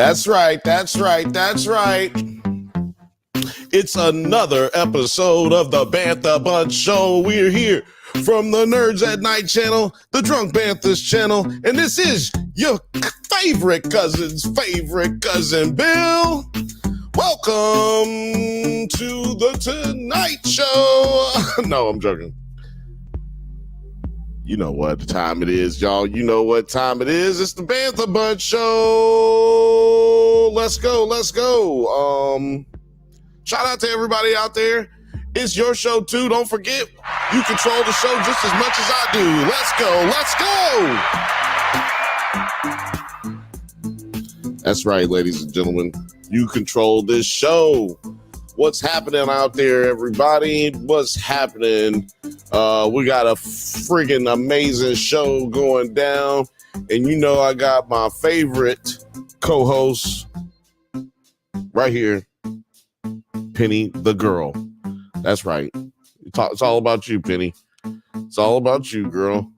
That's right. That's right. That's right. It's another episode of the Bantha Bunch Show. We're here from the Nerds at Night channel, the Drunk Banthas channel, and this is your favorite cousin's favorite cousin, Bill. Welcome to the Tonight Show. No, I'm joking. You know what time it is, y'all. You know what time it is. It's the Bantha Bunch Show. Let's go. Let's go. Shout out to everybody out there. It's your show too. Don't forget, you control the show just as much as I do. Let's go. Let's go. That's right, ladies and gentlemen. You control this show. What's happening out there, everybody? What's happening? We got a friggin' amazing show going down. And you know I got my favorite co-host right here, Penny the girl. That's right. It's all about you, Penny. It's all about you, girl.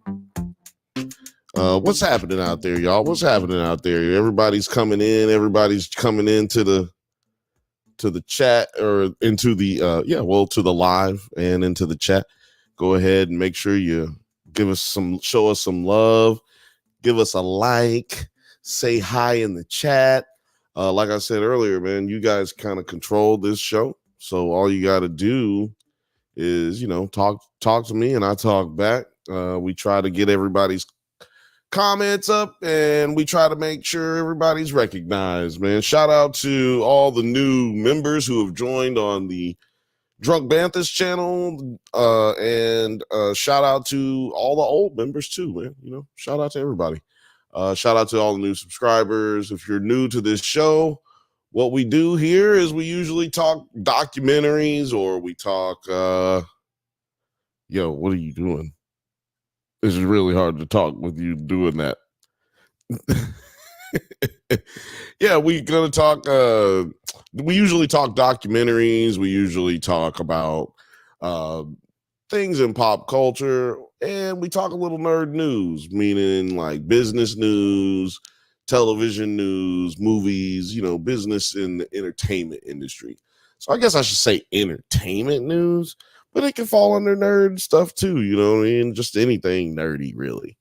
What's happening out there, y'all? What's happening out there? Everybody's coming in. Everybody's coming into the chat or into the to the live and into the chat. Go ahead and make sure you show us some love, give us a like, say hi in the chat. Like I said earlier, man, you guys kind of control this show. So all you got to do is, talk to me and I talk back. We try to get everybody's comments up and we try to make sure everybody's recognized, man. Shout out to all the new members who have joined on the Drunk Banthas channel, and shout out to all the old members too, man. Shout out to everybody. Shout out to all the new subscribers. If you're new to this show, what we do here is we usually talk documentaries or we talk, what are you doing? It's really hard to talk with you doing that. Yeah, we're going to talk, we usually talk documentaries. We usually talk about things in pop culture, and we talk a little nerd news, meaning like business news, television news, movies, business in the entertainment industry. So I guess I should say entertainment news, but it can fall under nerd stuff too, just anything nerdy, really.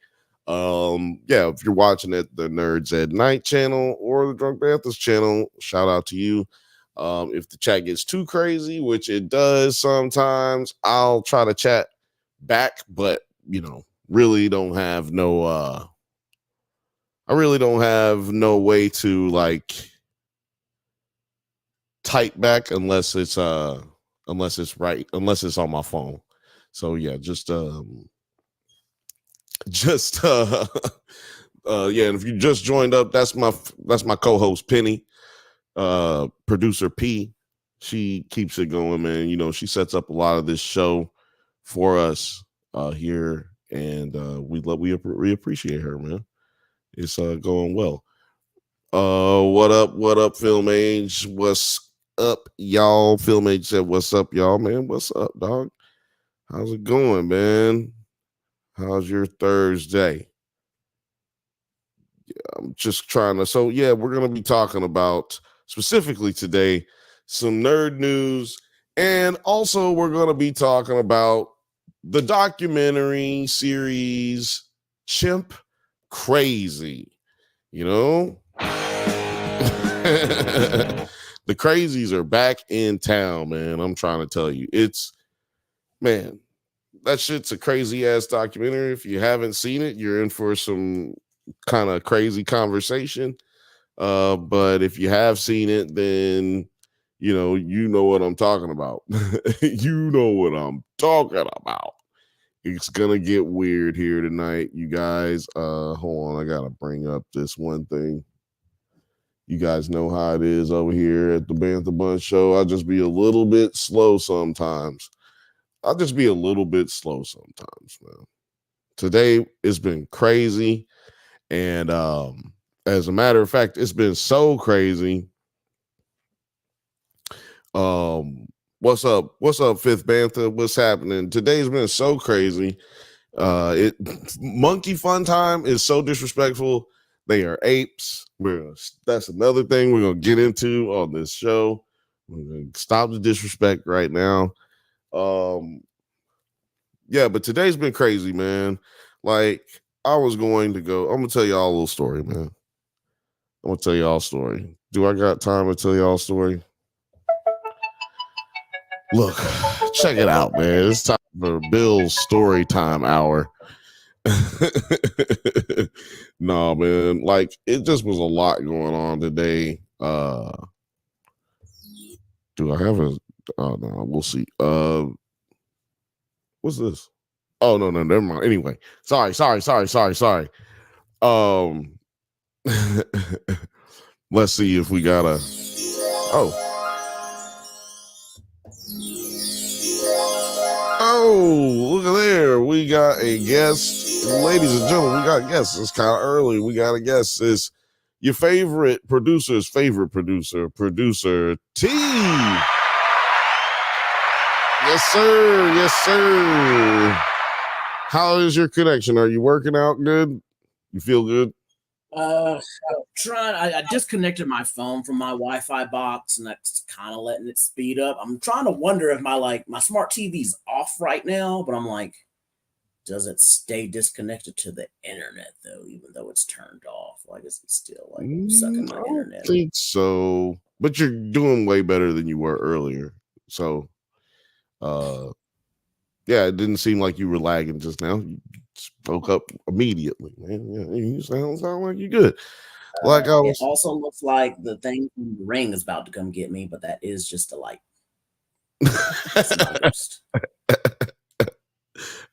If you're watching at the Nerds at Night channel or the Drunk Banthas channel, shout out to you. If the chat gets too crazy, which it does sometimes, I'll try to chat back, but really don't have no I really don't have no way to like type back unless it's on my phone. So yeah, and if you just joined up, that's my co-host Penny, producer P. She keeps it going, man. She sets up a lot of this show for us here, and we appreciate her, man. It's going well. What up, Film Age? What's up, y'all? Film Age said, "What's up, y'all, man? What's up, dog? How's it going, man? How's your Thursday?" I'm just trying to. So yeah, we're gonna be talking about specifically today some nerd news, and also we're gonna be talking about the documentary series Chimp Crazy. The crazies are back in town, man. I'm trying to tell you, that shit's a crazy ass documentary. If you haven't seen it, you're in for some kind of crazy conversation. But if you have seen it, then you know what I'm talking about. You know what I'm talking about. It's gonna get weird here tonight, you guys. Hold on, I gotta bring up this one thing. You guys know how it is over here at the Bantha Bunch Show. I'll just be a little bit slow sometimes. Man. Today it's been crazy, and as a matter of fact, it's been so crazy. What's up, Fifth Bantha? What's happening? Today's been so crazy. Monkey Fun Time is so disrespectful They are apes. That's another thing we're gonna get into on this show. We're gonna stop the disrespect right now. Um, yeah, but today's been crazy, man. Like I was going to go. I'm gonna tell y'all a little story, man. I'm gonna tell y'all a story. Do I got time to tell y'all a story? Look, check it out, man. It's time for Bill's story time hour. No, man. Like it just was a lot going on today. Do I have a oh no, we'll see. What's this? Oh no, never mind. Anyway, sorry. Um let's see if we got a oh. Oh, look at there. We got a guest. Ladies and gentlemen, we got guests. It's kind of early. We got a guest. It's your favorite producer's favorite producer, producer T. Yes, sir. Yes, sir. How is your connection? Are you working out good? You feel good? I disconnected my phone from my Wi-Fi box, and that's kind of letting it speed up. I'm trying to wonder if my smart TV's off right now, but I'm like, does it stay disconnected to the internet though, even though it's turned off? Like, is it still like sucking my internet? I think so, but you're doing way better than you were earlier. So, yeah, it didn't seem like you were lagging just now. You spoke up immediately, man. Yeah, you sound like you're good. Like I was. It also looks like the thing from the ring is about to come get me, but that is just a light.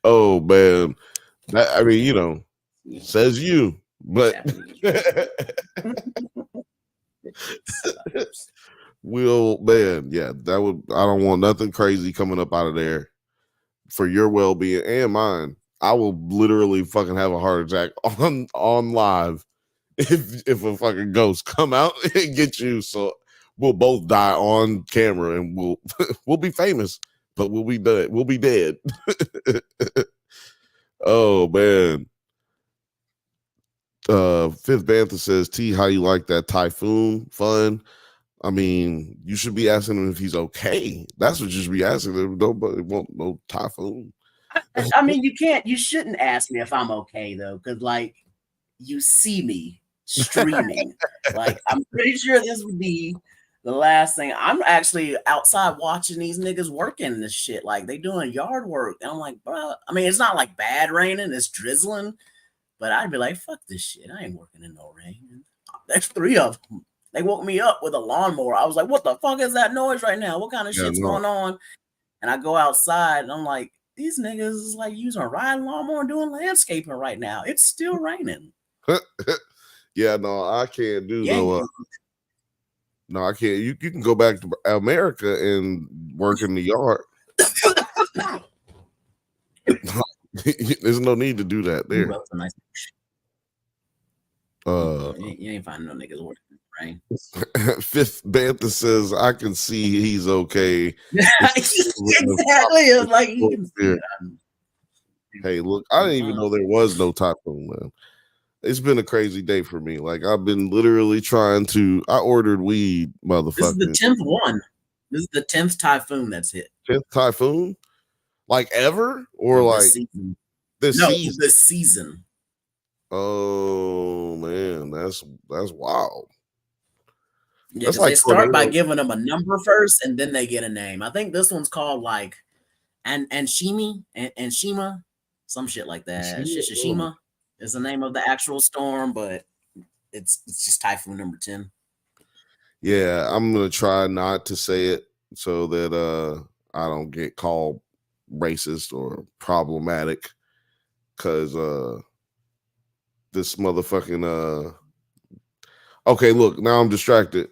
Oh man, I mean, says you, but we'll man, yeah, that would. I don't want nothing crazy coming up out of there for your well-being and mine. I will literally fucking have a heart attack on live if a fucking ghost come out and get you. So we'll both die on camera and we'll be famous, but we'll be dead. We'll be dead. Oh man. Fifth Bantha says, T, how you like that typhoon? Fun. I mean, you should be asking him if he's okay. That's what you should be asking him. Nobody want no typhoon. I mean, you shouldn't ask me if I'm okay though, because like you see me streaming. Like, I'm pretty sure this would be the last thing. I'm actually outside watching these niggas working this shit. Like, they doing yard work. And I'm like, bro, I mean, it's not like bad raining, it's drizzling. But I'd be like, fuck this shit. I ain't working in no rain. There's 3 of them. They woke me up with a lawnmower. I was like, what the fuck is that noise right now? What kind of shit's going on? And I go outside and I'm like, these niggas is like using a riding lawnmower and doing landscaping right now. It's still raining. Yeah, no, I can't do no, I can't. You can go back to America and work in the yard. There's no need to do that there. You ain't finding no niggas working in the rain. Fifth Bantha says, I can see he's okay. Exactly. It's like you can see it. Hey, look, I didn't even know there was no typhoon, man. It's been a crazy day for me. Like, I've been literally I ordered weed, motherfucker. This is the 10th one. This is the 10th typhoon that's hit. 10th typhoon? Like ever? Or like season. This season. Oh man, that's wild. Yeah, that's like they start by giving them a number first and then they get a name. I think this one's called like Shima, some shit like that. Shishima is the name of the actual storm, but it's just typhoon number 10. Yeah, I'm gonna try not to say it so that I don't get called racist or problematic, because this motherfucking okay, look, now I'm distracted.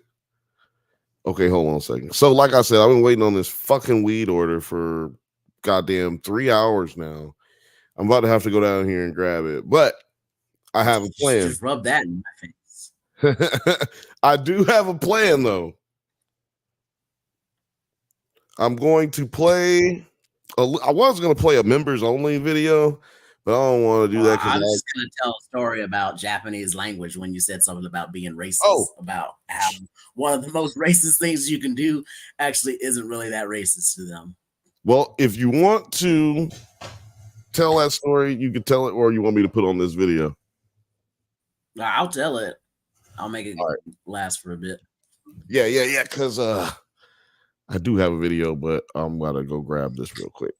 Okay, hold on a second. So like I said, I've been waiting on this fucking weed order for goddamn 3 hours now. I'm about to have to go down here and grab it, but I have a plan. Just rub that in my face. I do have a plan though. I'm going to play I was going to play a members only video, But I don't want to do Well, that I was because just gonna tell a story about Japanese language when you said something about being oh, racist, about how one of the most racist things you can do actually isn't really that racist to them. well, if you want to tell that story, you can tell it, or you want me to put on this video. I'll tell it. I'll make it All right. last for a bit. Yeah. Because I do have a video, but I'm gonna go grab this real quick.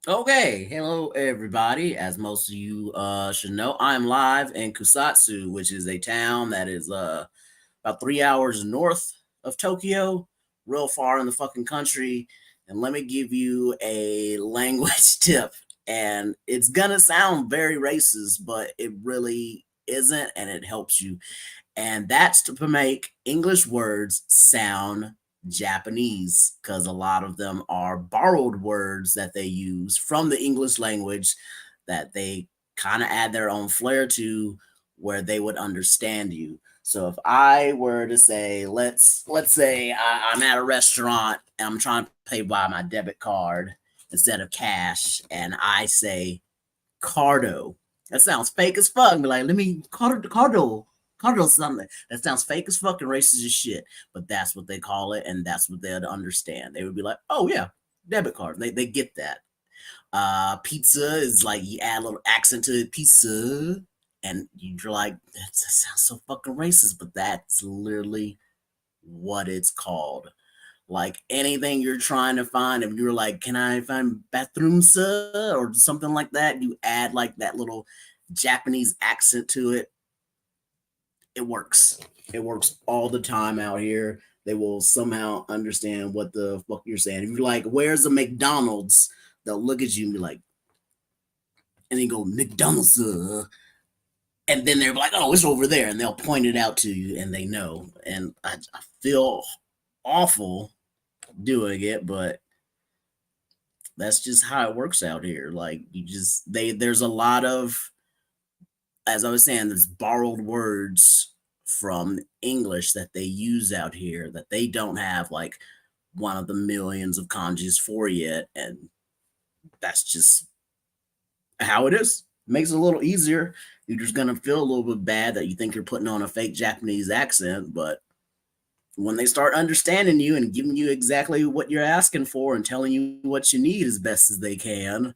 Okay, hello everybody. As most of you should know, I'm live in Kusatsu, which is a town that is about 3 hours north of Tokyo, real far in the fucking country. And let me give you a language tip. And it's gonna sound very racist, but it really isn't, and it helps you. And that's to make English words sound Japanese, because a lot of them are borrowed words that they use from the English language that they kind of add their own flair to, where they would understand you. So if I were to say, let's say I'm at a restaurant and I'm trying to pay by my debit card instead of cash, and I say cardo, that sounds fake as fuck. Be like, let me cardo something. That sounds fake as fucking racist as shit. But that's what they call it, and that's what they'd understand. They would be like, oh yeah, debit card. They get that. Pizza is like you add a little accent to it, pizza, and you're like, that sounds so fucking racist, but that's literally what it's called. Like anything you're trying to find, if you're like, can I find bathroom sir or something like that, you add like that little Japanese accent to it. It works. It works all the time out here. They will somehow understand what the fuck you're saying. If you're like, where's the McDonald's? They'll look at you and be like, and then go, McDonald's. And then they're like, oh, it's over there. And they'll point it out to you and they know. And I feel awful doing it, but that's just how it works out here. Like there's a lot of, as I was saying, there's borrowed words from English that they use out here that they don't have like one of the millions of kanjis for yet. And that's just how it is. Makes it a little easier. You're just gonna feel a little bit bad that you think you're putting on a fake Japanese accent, but when they start understanding you and giving you exactly what you're asking for and telling you what you need as best as they can,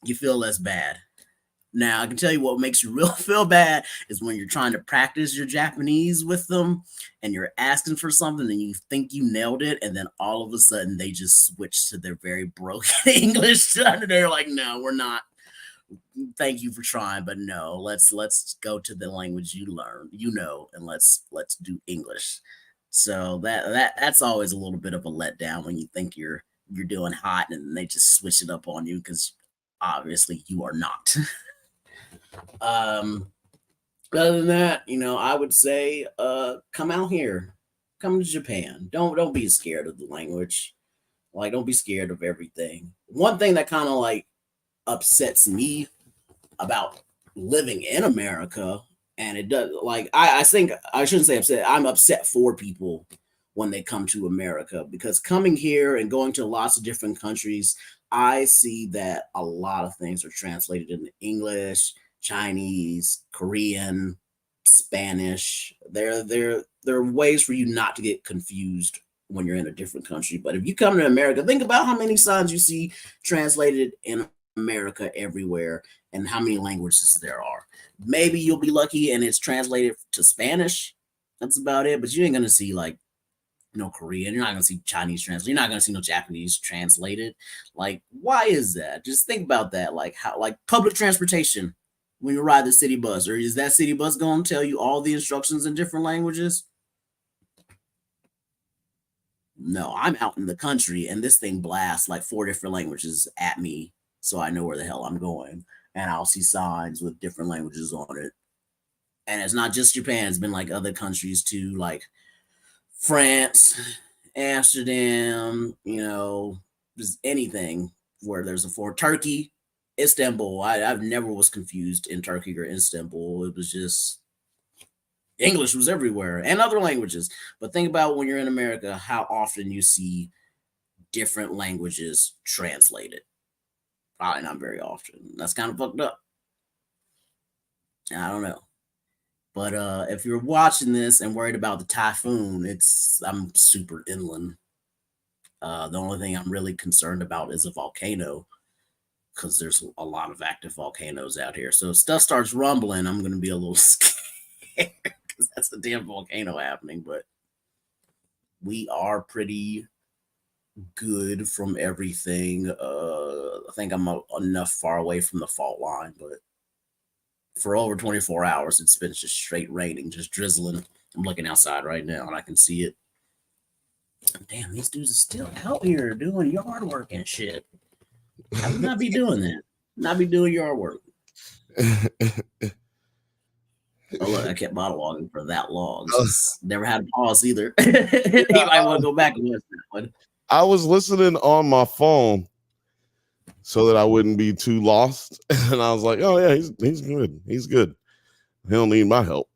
you feel less bad. Now, I can tell you what makes you real feel bad is when you're trying to practice your Japanese with them and you're asking for something and you think you nailed it, and then all of a sudden they just switch to their very broken English. And they're like, no, we're not. Thank you for trying, but no, let's go to the language you learn, and let's do English. So that's always a little bit of a letdown when you think you're doing hot and they just switch it up on you, because obviously you are not. um Other than that, I would say come out here. Come to Japan. Don't be scared of the language. Like, don't be scared of everything. One thing that kind of like upsets me about living in America, and it does, like, I think I shouldn't say upset. I'm upset for people when they come to America, because coming here and going to lots of different countries, I see that a lot of things are translated into English, Chinese, Korean, Spanish. There are ways for you not to get confused when you're in a different country. But if you come to America, think about how many signs you see translated in America everywhere and how many languages there are. Maybe you'll be lucky and it's translated to Spanish. That's about it. But you ain't gonna see like Korean. You're not gonna see Chinese translated. You're not gonna see no Japanese translated. Like, why is that? Just think about that. Like how, like public transportation, when you ride the city bus, or is that city bus gonna tell you all the instructions in different languages? No, I'm out in the country and this thing blasts like 4 different languages at me, so I know where the hell I'm going. And I'll see signs with different languages on it. And it's not just Japan, it's been like other countries too, like France, Amsterdam, just anything where there's a for Turkey, Istanbul. I've never was confused in Turkey or Istanbul. It was just English was everywhere and other languages. But think about when you're in America, how often you see different languages translated. Probably not very often. That's kind of fucked up. I don't know. But if you're watching this and worried about the typhoon, I'm super inland. The only thing I'm really concerned about is a volcano because there's a lot of active volcanoes out here. So if stuff starts rumbling, I'm going to be a little scared because that's a damn volcano happening. But we are pretty good from everything. I think I'm enough far away from the fault line, but for over 24 hours, it's been just straight raining, just drizzling. I'm looking outside right now and I can see it. Damn, these dudes are still out here doing yard work and shit. I would not be doing that. Not be doing yard work. Oh, look, I kept monologuing for that long. Just never had a pause either. You might want to go back and watch that one. I was listening on my phone so that I wouldn't be too lost. And I was like, oh, yeah, he's good. He's good. He don't need my help.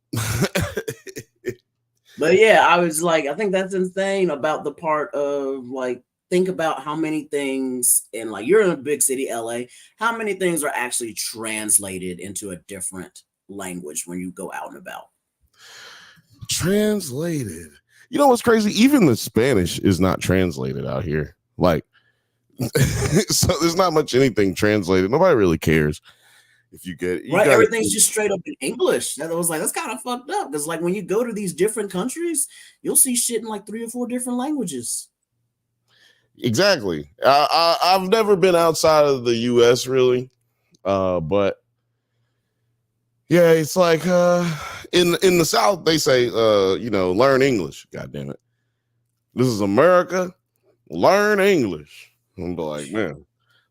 But yeah, I was like, I think that's insane about the part of like, think about how many things in like, you're in a big city, LA, how many things are actually translated into a different language when you go out and about? Translated. You know what's crazy? Even the Spanish is not translated out here. Like, so there's not much anything translated. Nobody really cares. If you get right, everything's just straight up in English. That was like, that's kind of fucked up because like when you go to these different countries, you'll see shit in like 3 or 4 different languages. Exactly. I've never been outside of the US really, but yeah, it's like in the South they say learn English. God damn it, this is America. Learn English. I'm like, man.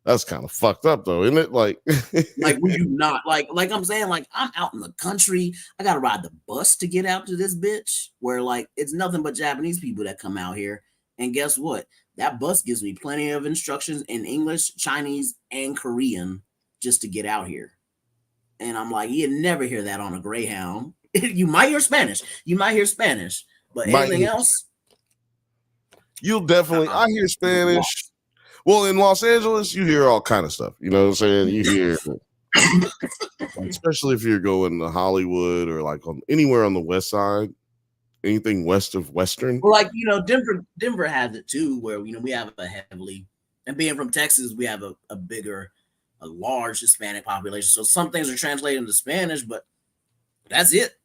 That's kind of fucked up though, isn't it? Like we do not like I'm saying, like I'm out in the country. I gotta ride the bus to get out to this bitch where like it's nothing but Japanese people that come out here. And guess what? That bus gives me plenty of instructions in English, Chinese, and Korean just to get out here. And I'm like, you never hear that on a Greyhound. You might hear Spanish. But anything else? You'll definitely I hear Spanish. Well, in Los Angeles, you hear all kind of stuff. You know what I'm saying? You hear, especially if you're going to Hollywood or like anywhere on the west side, anything west of Western. Or like, Denver has it too, where, we have a heavily, and being from Texas, we have a large Hispanic population. So some things are translated into Spanish, but that's it.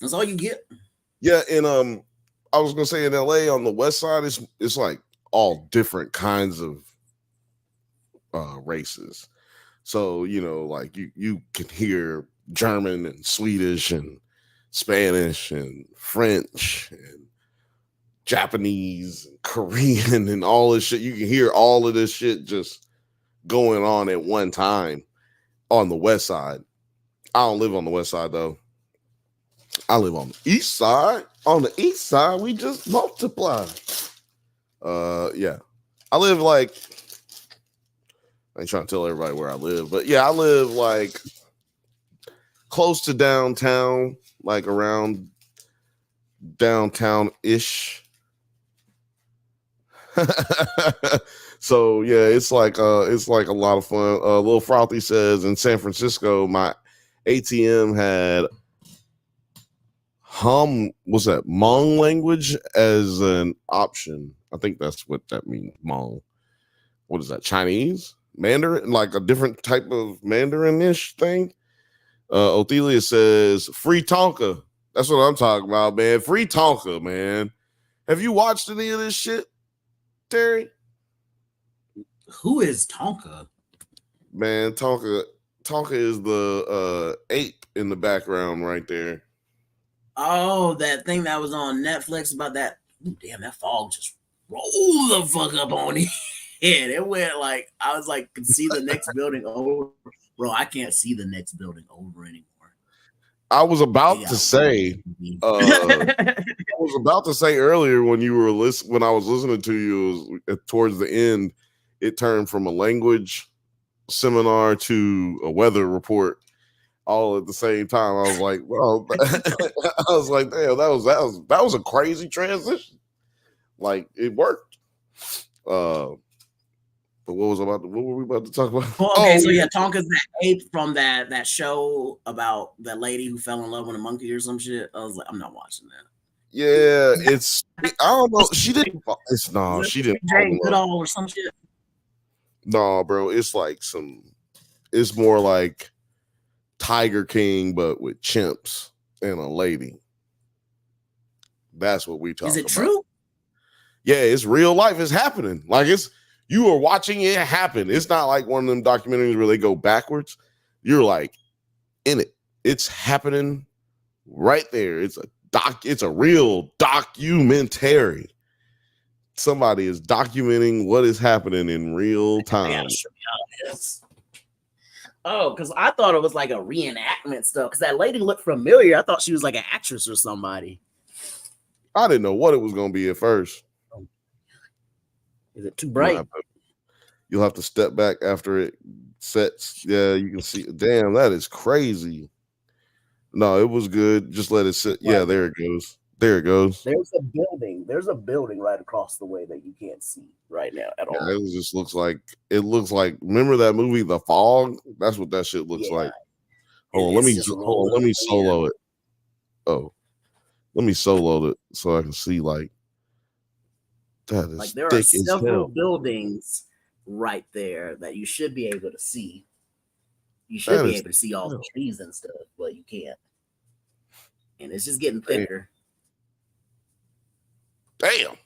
That's all you get. Yeah, and I was gonna say in LA on the west side, it's like all different kinds of races. So like you can hear German and Swedish and Spanish and French and Japanese and Korean and all this shit. You can hear all of this shit just going on at one time on the west side. I don't live on the west side though. I live on the east side. On the east side, we just multiply. Yeah. I live like, I ain't trying to tell everybody where I live, but yeah, I live like close to downtown, like around downtown-ish. So yeah, it's like a lot of fun. Lil Frothy says in San Francisco, my ATM had Hmong language as an option. I think that's what that means. Hmong. What is that? Chinese? Mandarin? Like a different type of Mandarin-ish thing? Othelia says, free Tonka. That's what I'm talking about, man. Free Tonka, man. Have you watched any of this shit, Terry? Who is Tonka? Man, Tonka is the ape in the background right there. Oh, that thing that was on Netflix about that. Ooh, damn, that fog just rolled the fuck up on it. It went like, I was like, could see the next building over. Bro, I can't see the next building over anymore. I was about to say, earlier when you were when I was listening to you, it was, towards the end, it turned from a language seminar to a weather report all at the same time. I was like, well, I was like, damn, that was a crazy transition. Like it worked. But what were we about to talk about? Oh, okay, so yeah, Tonka's that ape from that show about that lady who fell in love with a monkey or some shit. I was like, I'm not watching that. Yeah, I don't know. She didn't. She didn't fall in Jane love. Goodall or some shit. No, bro, it's like it's more like Tiger King, but with chimps and a lady. That's what we talk about. Is it true? Yeah, it's real life. It's happening. Like you are watching it happen. It's not like one of them documentaries where they go backwards. You're like in it. It's happening right there. It's a real documentary. Somebody is documenting what is happening in real time. Oh, because I thought it was like a reenactment stuff. Because that lady looked familiar. I thought she was like an actress or somebody. I didn't know what it was going to be at first. Is it too bright? You'll have to step back after it sets. Yeah, you can see. Damn, that is crazy. No, it was good. Just let it sit. Yeah, there it goes. There it goes. There's a building. There's a building right across the way that you can't see right now at all. It just looks like. Remember that movie, The Fog? That's what that shit looks like. Hold on, let me solo it. Oh, let me solo it so I can see like that is like there are several buildings right there that you should be able to see. You should be able to see all the trees and stuff, but you can't. And it's just getting thicker. Damn.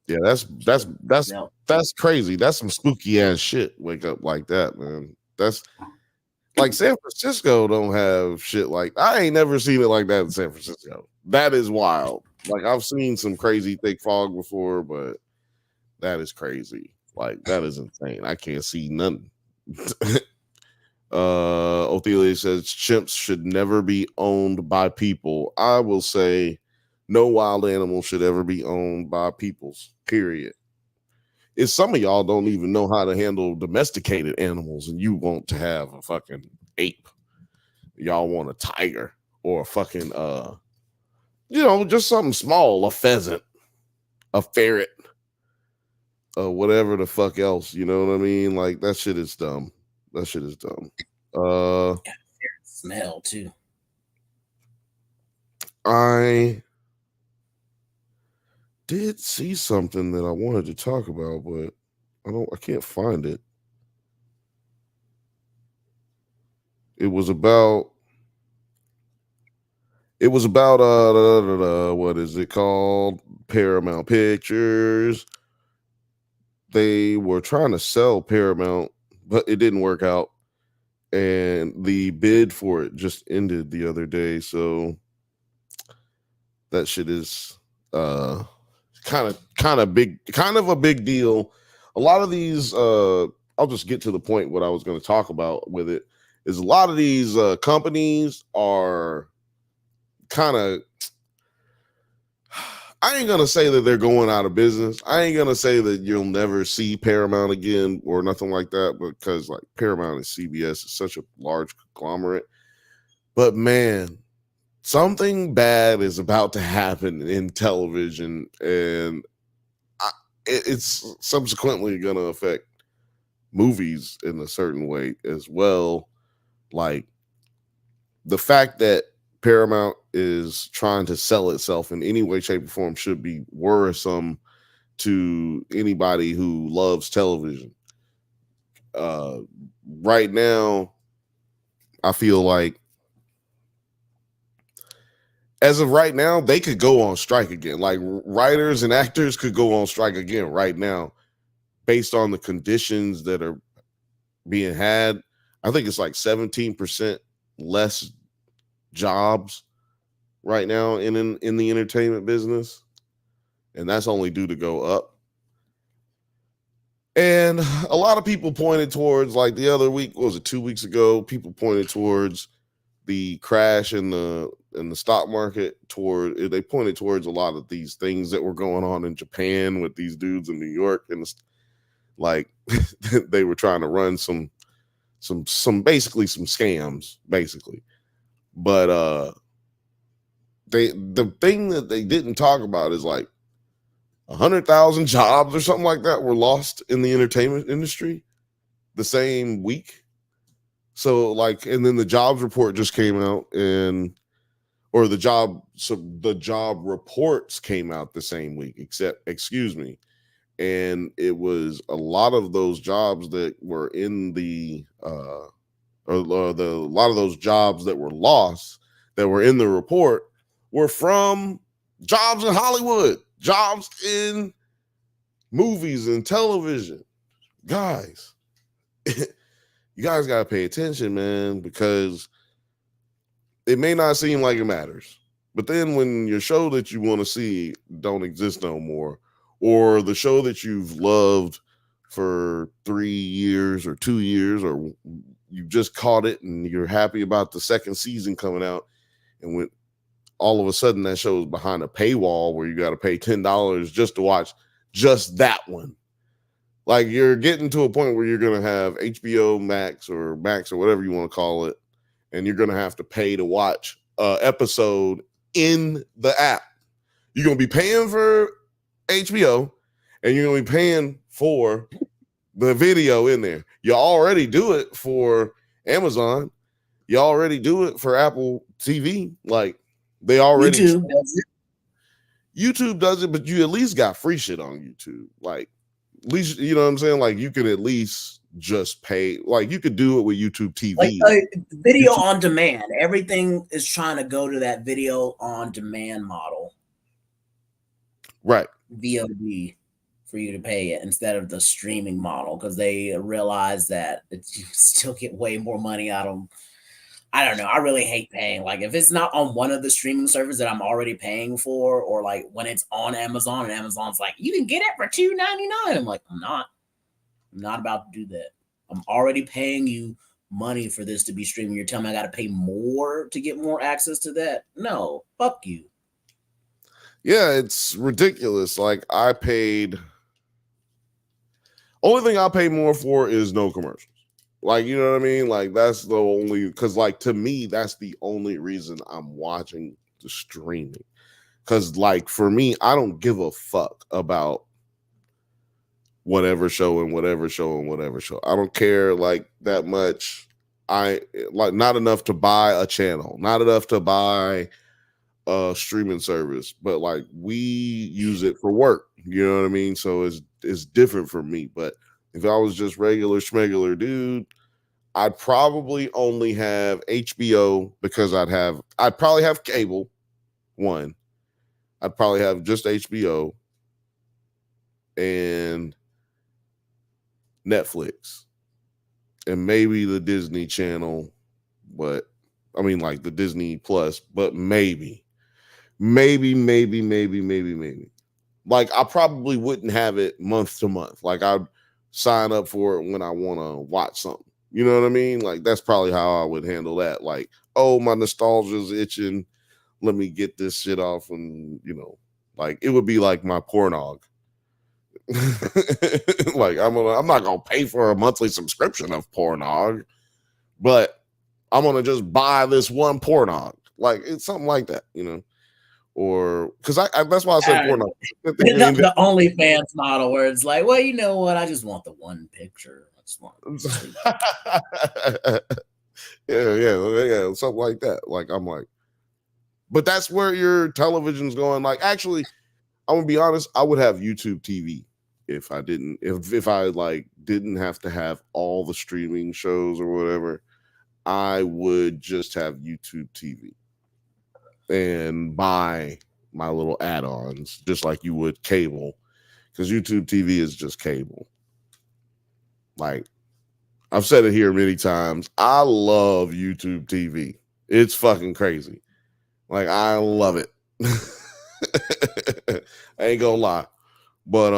Yeah, that's crazy. That's some spooky ass shit. Wake up like that, man. That's like San Francisco don't have shit like I ain't never seen it like that in San Francisco. That is wild. Like I've seen some crazy thick fog before, but that is crazy. Like that is insane. I can't see nothing. Ophelia says chimps should never be owned by people. I will say no wild animal should ever be owned by peoples, period. It's some of y'all don't even know how to handle domesticated animals and you want to have a fucking ape. Y'all want a tiger or a fucking just something small, a pheasant, a ferret, whatever the fuck else, you know what I mean? Like that shit is dumb. That shit is dumb. Smell too. I did see something that I wanted to talk about, but I can't find it. It was about what is it called? Paramount Pictures. They were trying to sell Paramount, but it didn't work out. And the bid for it just ended the other day. So that shit is kind of big, kind of a big deal. A lot of these, I'll just get to the point. What I was going to talk about with it is a lot of these companies are kind of, I ain't going to say that they're going out of business. I ain't going to say that you'll never see Paramount again or nothing like that, because like Paramount and CBS is such a large conglomerate. But man, something bad is about to happen in television, and it's subsequently going to affect movies in a certain way as well. Like the fact that Paramount is trying to sell itself in any way, shape, or form should be worrisome to anybody who loves television. Right now, I feel like as of right now, they could go on strike again. Like writers and actors could go on strike again right now based on the conditions that are being had. I think it's like 17% less jobs right now in the entertainment business, and that's only due to go up. And a lot of people pointed towards, like the other week, what was it, 2 weeks ago, people pointed towards the crash in the stock market. They pointed towards a lot of these things that were going on in Japan with these dudes in New York, and like they were trying to run some basically some scams, basically. But the thing that they didn't talk about is like 100,000 jobs or something like that were lost in the entertainment industry the same week. So like, and then the jobs report just came out, or the job reports came out the same week, excuse me. And it was a lot of those jobs that were in the a lot of those jobs that were lost that were in the report were from jobs in Hollywood, jobs in movies and television. Guys, you guys got to pay attention, man, because it may not seem like it matters, but then when your show that you want to see don't exist no more, or the show that you've loved for 3 years or 2 years, or you just caught it and you're happy about the second season coming out, and when all of a sudden that show is behind a paywall where you got to pay $10 just to watch just that one. Like, you're getting to a point where you're going to have HBO Max or whatever you want to call it, and you're going to have to pay to watch an episode in the app. You're going to be paying for HBO, and you're going to be paying for the video in there. You already do it for Amazon. You already do it for Apple TV. Like, they already YouTube does it, but you at least got free shit on YouTube. Like, at least, you know what I'm saying? Like, you could at least just pay. Like, you could do it with YouTube TV. Like video YouTube on demand. Everything is trying to go to that video on demand model. Right. VOD for you to pay it instead of the streaming model, because they realize that you still get way more money out of. I don't know. I really hate paying. Like, if it's not on one of the streaming services that I'm already paying for, or like when it's on Amazon and Amazon's like, you can get it for $2.99. I'm like, I'm not about to do that. I'm already paying you money for this to be streaming. You're telling me I got to pay more to get more access to that? No, fuck you. Yeah, it's ridiculous. Like, only thing I pay more for is no commercials. Like, you know what I mean? Like, that's the only, because like, to me, that's the only reason I'm watching the streaming. Because like, for me, I don't give a fuck about whatever show and whatever show and whatever show. I don't care like that much. I like, not enough to buy a channel, not enough to buy a streaming service, but like, we use it for work. You know what I mean? So it's different for me. But if I was just regular schmegular dude, I'd probably only have HBO, because I'd probably have cable. One, I'd probably have just HBO and Netflix and maybe the Disney Channel, but I mean like the Disney Plus, but maybe. Like, I probably wouldn't have it month to month. Like, I'd sign up for it when I want to watch something. You know what I mean? Like, that's probably how I would handle that. Like, oh, my nostalgia's itching. Let me get this shit off. And, you know, like, it would be like my pornog. Like, I'm not going to pay for a monthly subscription of pornog, but I'm going to just buy this one pornog. Like, it's something like that, you know? Or because that's why I said porno. The OnlyFans model, where it's like, well, you know what? I just want the one picture. I just want. yeah, something like that. Like, I'm like, but that's where your television's going. Like, actually, I'm gonna be honest. I would have YouTube TV if I didn't. If I like didn't have to have all the streaming shows or whatever. I would just have YouTube TV and buy my little add-ons just like you would cable, because YouTube TV is just cable. Like, I've said it here many times, I love YouTube TV. It's fucking crazy. Like, I love it. I ain't gonna lie. But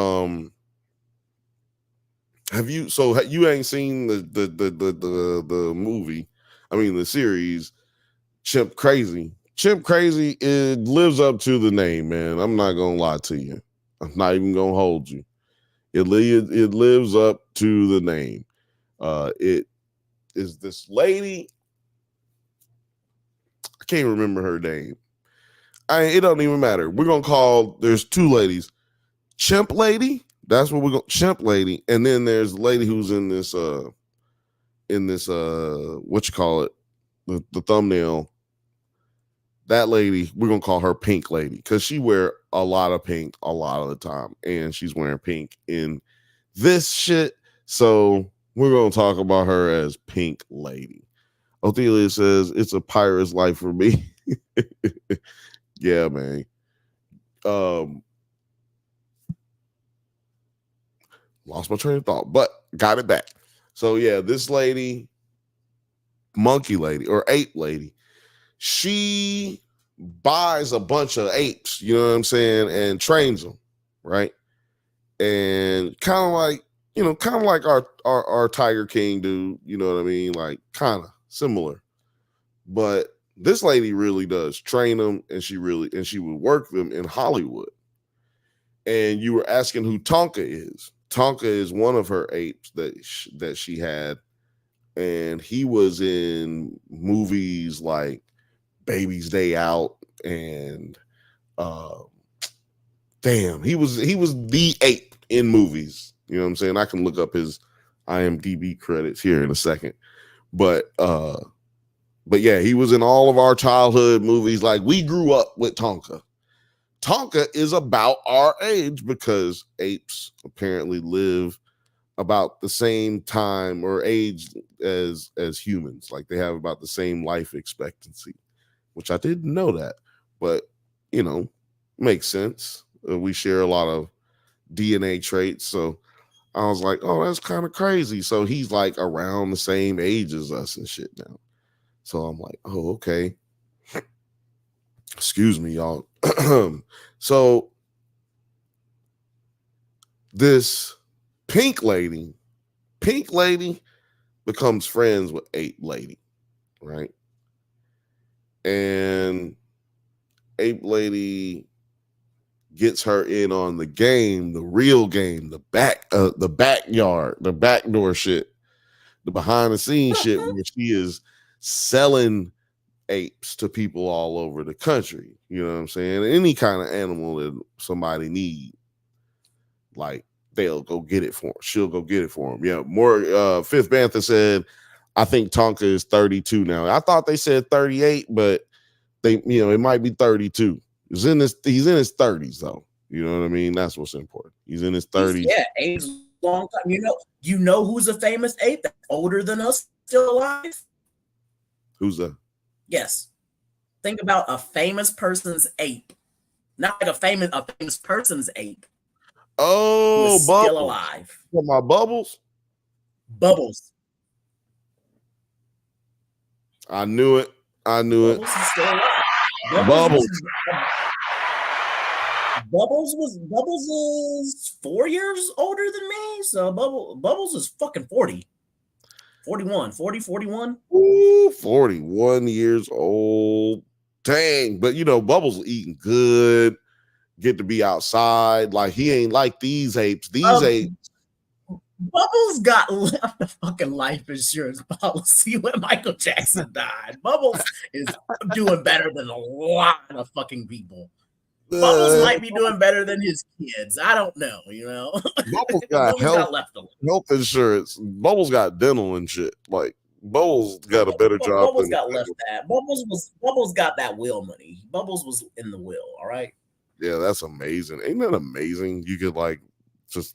you ain't seen the movie, I mean the series Chimp Crazy? Chimp Crazy, it lives up to the name, man. I'm not gonna lie to you. I'm not even gonna hold you. It lives up to the name. It is this lady. I can't remember her name. It don't even matter. We're gonna call. There's two ladies. Chimp Lady. That's what we're going. Chimp Lady, and then there's the lady who's in this what you call it, the thumbnail. That lady, we're gonna call her Pink Lady because she wear a lot of pink a lot of the time, and she's wearing pink in this shit. So we're gonna talk about her as Pink Lady. Othelia says it's a pirate's life for me. Yeah, man. Lost my train of thought, but got it back. So yeah, this lady, Monkey Lady or Ape Lady, she buys a bunch of apes, you know what I'm saying, and trains them, right? And kind of like our Tiger King dude, you know what I mean? Like kind of similar. But this lady really does train them, and she would work them in Hollywood. And you were asking who Tonka is. Tonka is one of her apes that she had, and he was in movies like Baby's Day Out and he was the ape in movies. You know what I'm saying? I can look up his IMDb credits here in a second. But yeah, he was in all of our childhood movies. Like we grew up with Tonka. Tonka is about our age because apes apparently live about the same time or age as humans. Like they have about the same life expectancy, which I didn't know that, but you know, makes sense. We share a lot of DNA traits, so I was like, oh, that's kind of crazy. So he's like around the same age as us and shit now. So I'm like, oh, okay. Excuse me, y'all. So this Pink Lady becomes friends with Ape Lady, right? And Ape Lady gets her in on the game, the real game, the backyard, the backdoor shit, the behind the scenes shit where she is selling apes to people all over the country. You know what I'm saying? Any kind of animal that somebody need, like they'll go get it for her. She'll go get it for them. Yeah. More Fifth Bantha said, I think Tonka is 32 now. I thought they said 38, but it might be 32. He's in his 30s though. You know what I mean? That's what's important. He's in his 30s. Yeah, age long time. You know who's a famous ape that's older than us, still alive? Who's that? Yes. Think about a famous person's ape. Not like a famous person's ape. Oh, who is still alive. For my Bubbles? Bubbles. I knew it. Bubbles is still alive. Bubbles is 4 years older than me. So Bubbles is fucking 40. 41. 41. Ooh, 41 years old. Dang. But Bubbles eating good. Get to be outside. Like he ain't like these apes. These apes. Bubbles got left a fucking life insurance policy when Michael Jackson died. Bubbles is doing better than a lot of fucking people. Bubbles might be doing better than his kids. I don't know, Bubbles got health insurance. Bubbles got dental and shit. Like Bubbles got a better job. Bubbles got left that. Bubbles got that will money. Bubbles was in the will. All right. Yeah, that's amazing. Ain't that amazing? You could just.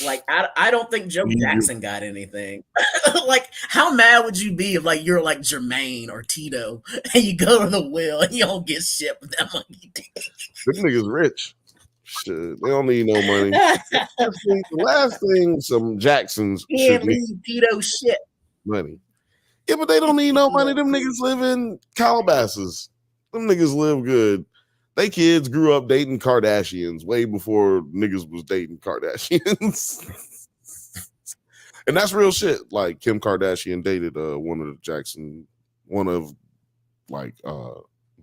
Like I don't think Joe Jackson got anything. Like, how mad would you be if you're like Jermaine or Tito and you go to the will and you don't get shit with that monkey dick? Them niggas rich. Shit, they don't need no money. The last thing some Jacksons should need Tito shit money. Yeah, but they don't need no money. Them niggas live in Calabasas. Them niggas live good. They kids grew up dating Kardashians way before niggas was dating Kardashians. And that's real shit. Like Kim Kardashian dated one of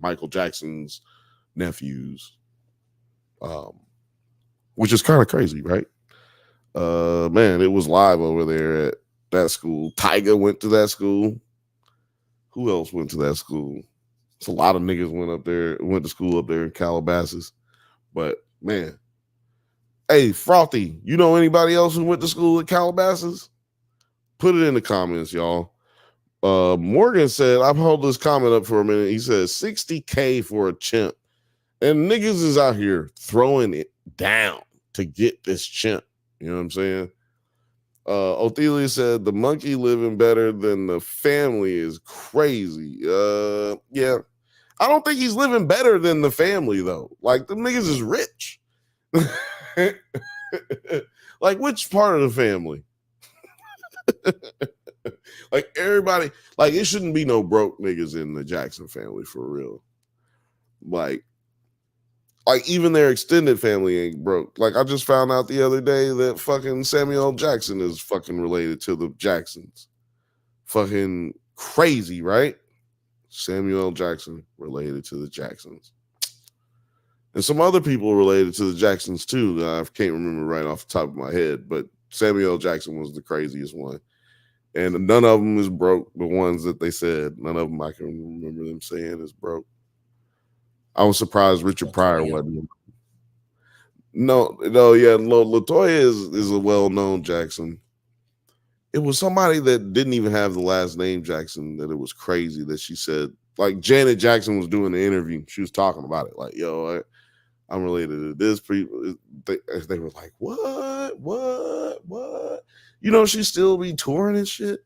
Michael Jackson's nephews. Which is kind of crazy, right? Man, it was live over there at that school. Tyga went to that school. Who else went to that school? It's a lot of niggas went to school up there in Calabasas. But man, Hey, Frothy, you know anybody else who went to school at Calabasas? Put it in the comments, y'all. Morgan said, I've held this comment up for a minute. He says $60K for a chimp. And niggas is out here throwing it down to get this chimp. You know what I'm saying? Othelia said the monkey living better than the family is crazy. Yeah. I don't think he's living better than the family though. Like the niggas is rich. Like which part of the family? Like everybody, like it shouldn't be no broke niggas in the Jackson family for real. Like even their extended family ain't broke. Like I just found out the other day that fucking Samuel Jackson is fucking related to the Jacksons. Fucking crazy, right? Samuel Jackson related to the Jacksons. And some other people related to the Jacksons too. I can't remember right off the top of my head, but Samuel Jackson was the craziest one. And none of them is broke. The ones that they said, none of them I can remember them saying is broke. I was surprised Richard Pryor wasn't. No, yeah, LaToya is a well-known Jackson. It was somebody that didn't even have the last name Jackson that it was crazy that she said, like Janet Jackson was doing the interview. She was talking about it, like, yo, I'm related to this people. They were like, what? You know, she still be touring and shit.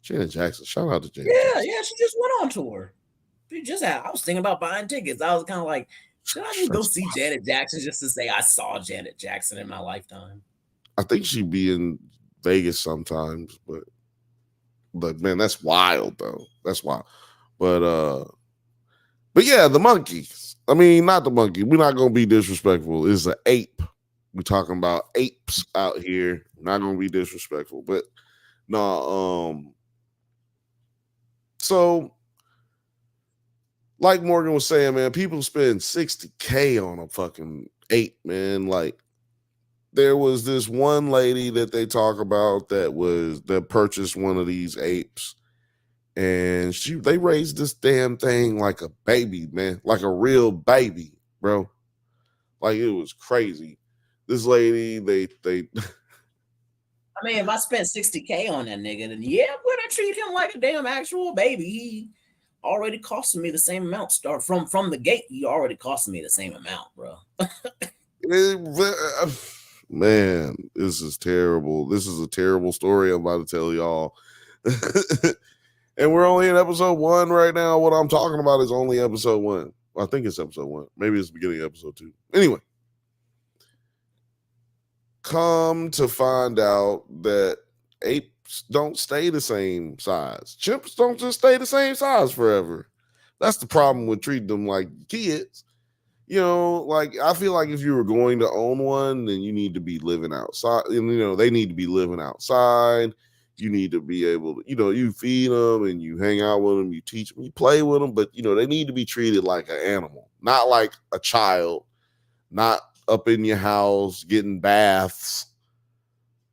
Janet Jackson, shout out to Janet. Yeah, she just went on tour. I was thinking about buying tickets. I was kind of like, should I just go see Janet Jackson just to say I saw Janet Jackson in my lifetime? I think she'd be in Vegas sometimes, but man, that's wild though. That's wild. But yeah, the monkeys. I mean, not the monkey. We're not gonna be disrespectful. It's an ape. We're talking about apes out here. We're not gonna be disrespectful, but no. So, like Morgan was saying, man, people spend $60K on a fucking ape, man. Like, there was this one lady that they talk about that purchased one of these apes, and they raised this damn thing like a baby, man, like a real baby, bro. Like it was crazy. This lady, they I mean, if I spent $60K on that nigga, then yeah, I'm gonna treat him like a damn actual baby. He already costing me the same amount. Start from the gate, he already costing me the same amount, bro. Man, this is terrible. This is a terrible story I'm about to tell y'all. And we're only in episode 1 right now. What I'm talking about is only episode 1. I think it's episode 1. Maybe it's the beginning of episode 2. Anyway, come to find out that apes don't stay the same size. Chimps don't just stay the same size forever. That's the problem with treating them like kids. You know, like I feel like if you were going to own one, then you need to be living outside. And, you know, they need to be living outside. You need to be able to, you know, you feed them and you hang out with them, you teach them, you play with them, but, you know, they need to be treated like an animal, not like a child, not up in your house getting baths,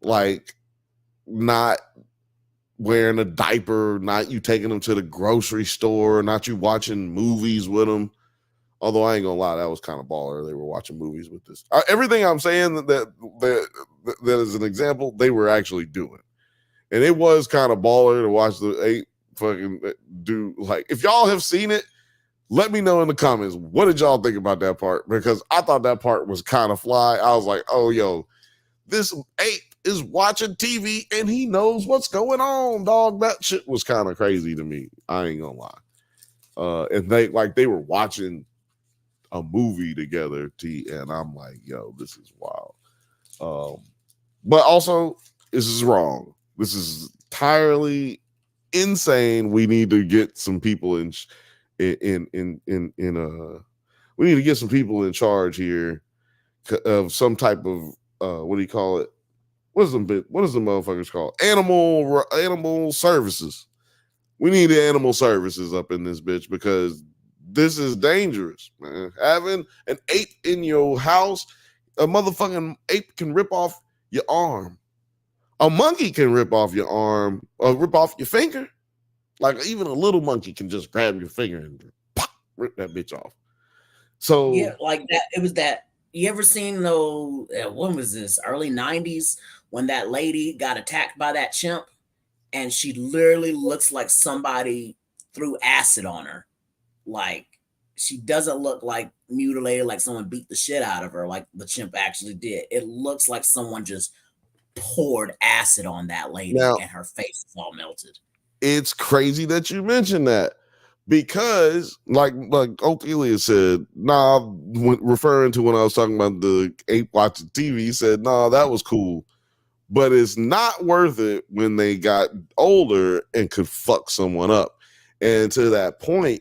like not wearing a diaper, not you taking them to the grocery store, not you watching movies with them. Although I ain't gonna lie, that was kind of baller. They were watching movies with this. Everything I'm saying that is an example, they were actually doing. And it was kind of baller to watch the ape fucking do. Like, if y'all have seen it, let me know in the comments. What did y'all think about that part? Because I thought that part was kind of fly. I was like, oh, yo, this ape is watching TV and he knows what's going on, dog. That shit was kind of crazy to me. I ain't gonna lie. And they were watching a movie together, and I'm like, yo, this is wild. But also, this is wrong. This is entirely insane. We need to get some people we need to get some people in charge here of some type of what do you call it? What is the motherfuckers called? Animal services. We need the animal services up in this bitch because this is dangerous, man. Having an ape in your house, a motherfucking ape can rip off your arm. A monkey can rip off your arm or rip off your finger. Like even a little monkey can just grab your finger and pop, rip that bitch off. So yeah, like that. It was that You ever seen though? When was this? Early '90s when that lady got attacked by that chimp, and she literally looks like somebody threw acid on her. Like she doesn't look like mutilated, like someone beat the shit out of her, like the chimp actually did. It looks like someone just poured acid on that lady, Now, and her face is all melted. it's crazy that you mentioned that because, like Ophelia said, nah, when, referring to when I was talking about the ape watching TV, he said, nah, that was cool. But it's not worth it when they got older and could fuck someone up. And to that point,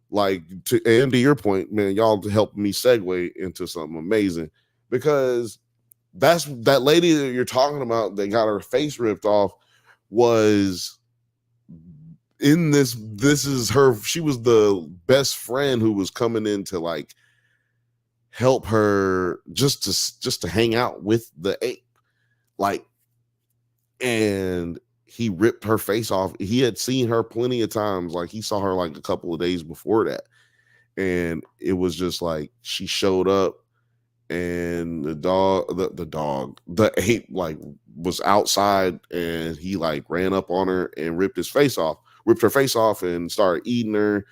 and to your point, man, y'all helped me segue into something amazing because that's that lady that you're talking about that got her face ripped off was in this is her, she was the best friend who was coming in to like help her just to hang out with the ape, like, and he ripped her face off. He had seen her plenty of times, like he saw her like a couple of days before that, and it was just like she showed up and the ape like was outside, and he like ran up on her and ripped her face off and started eating her.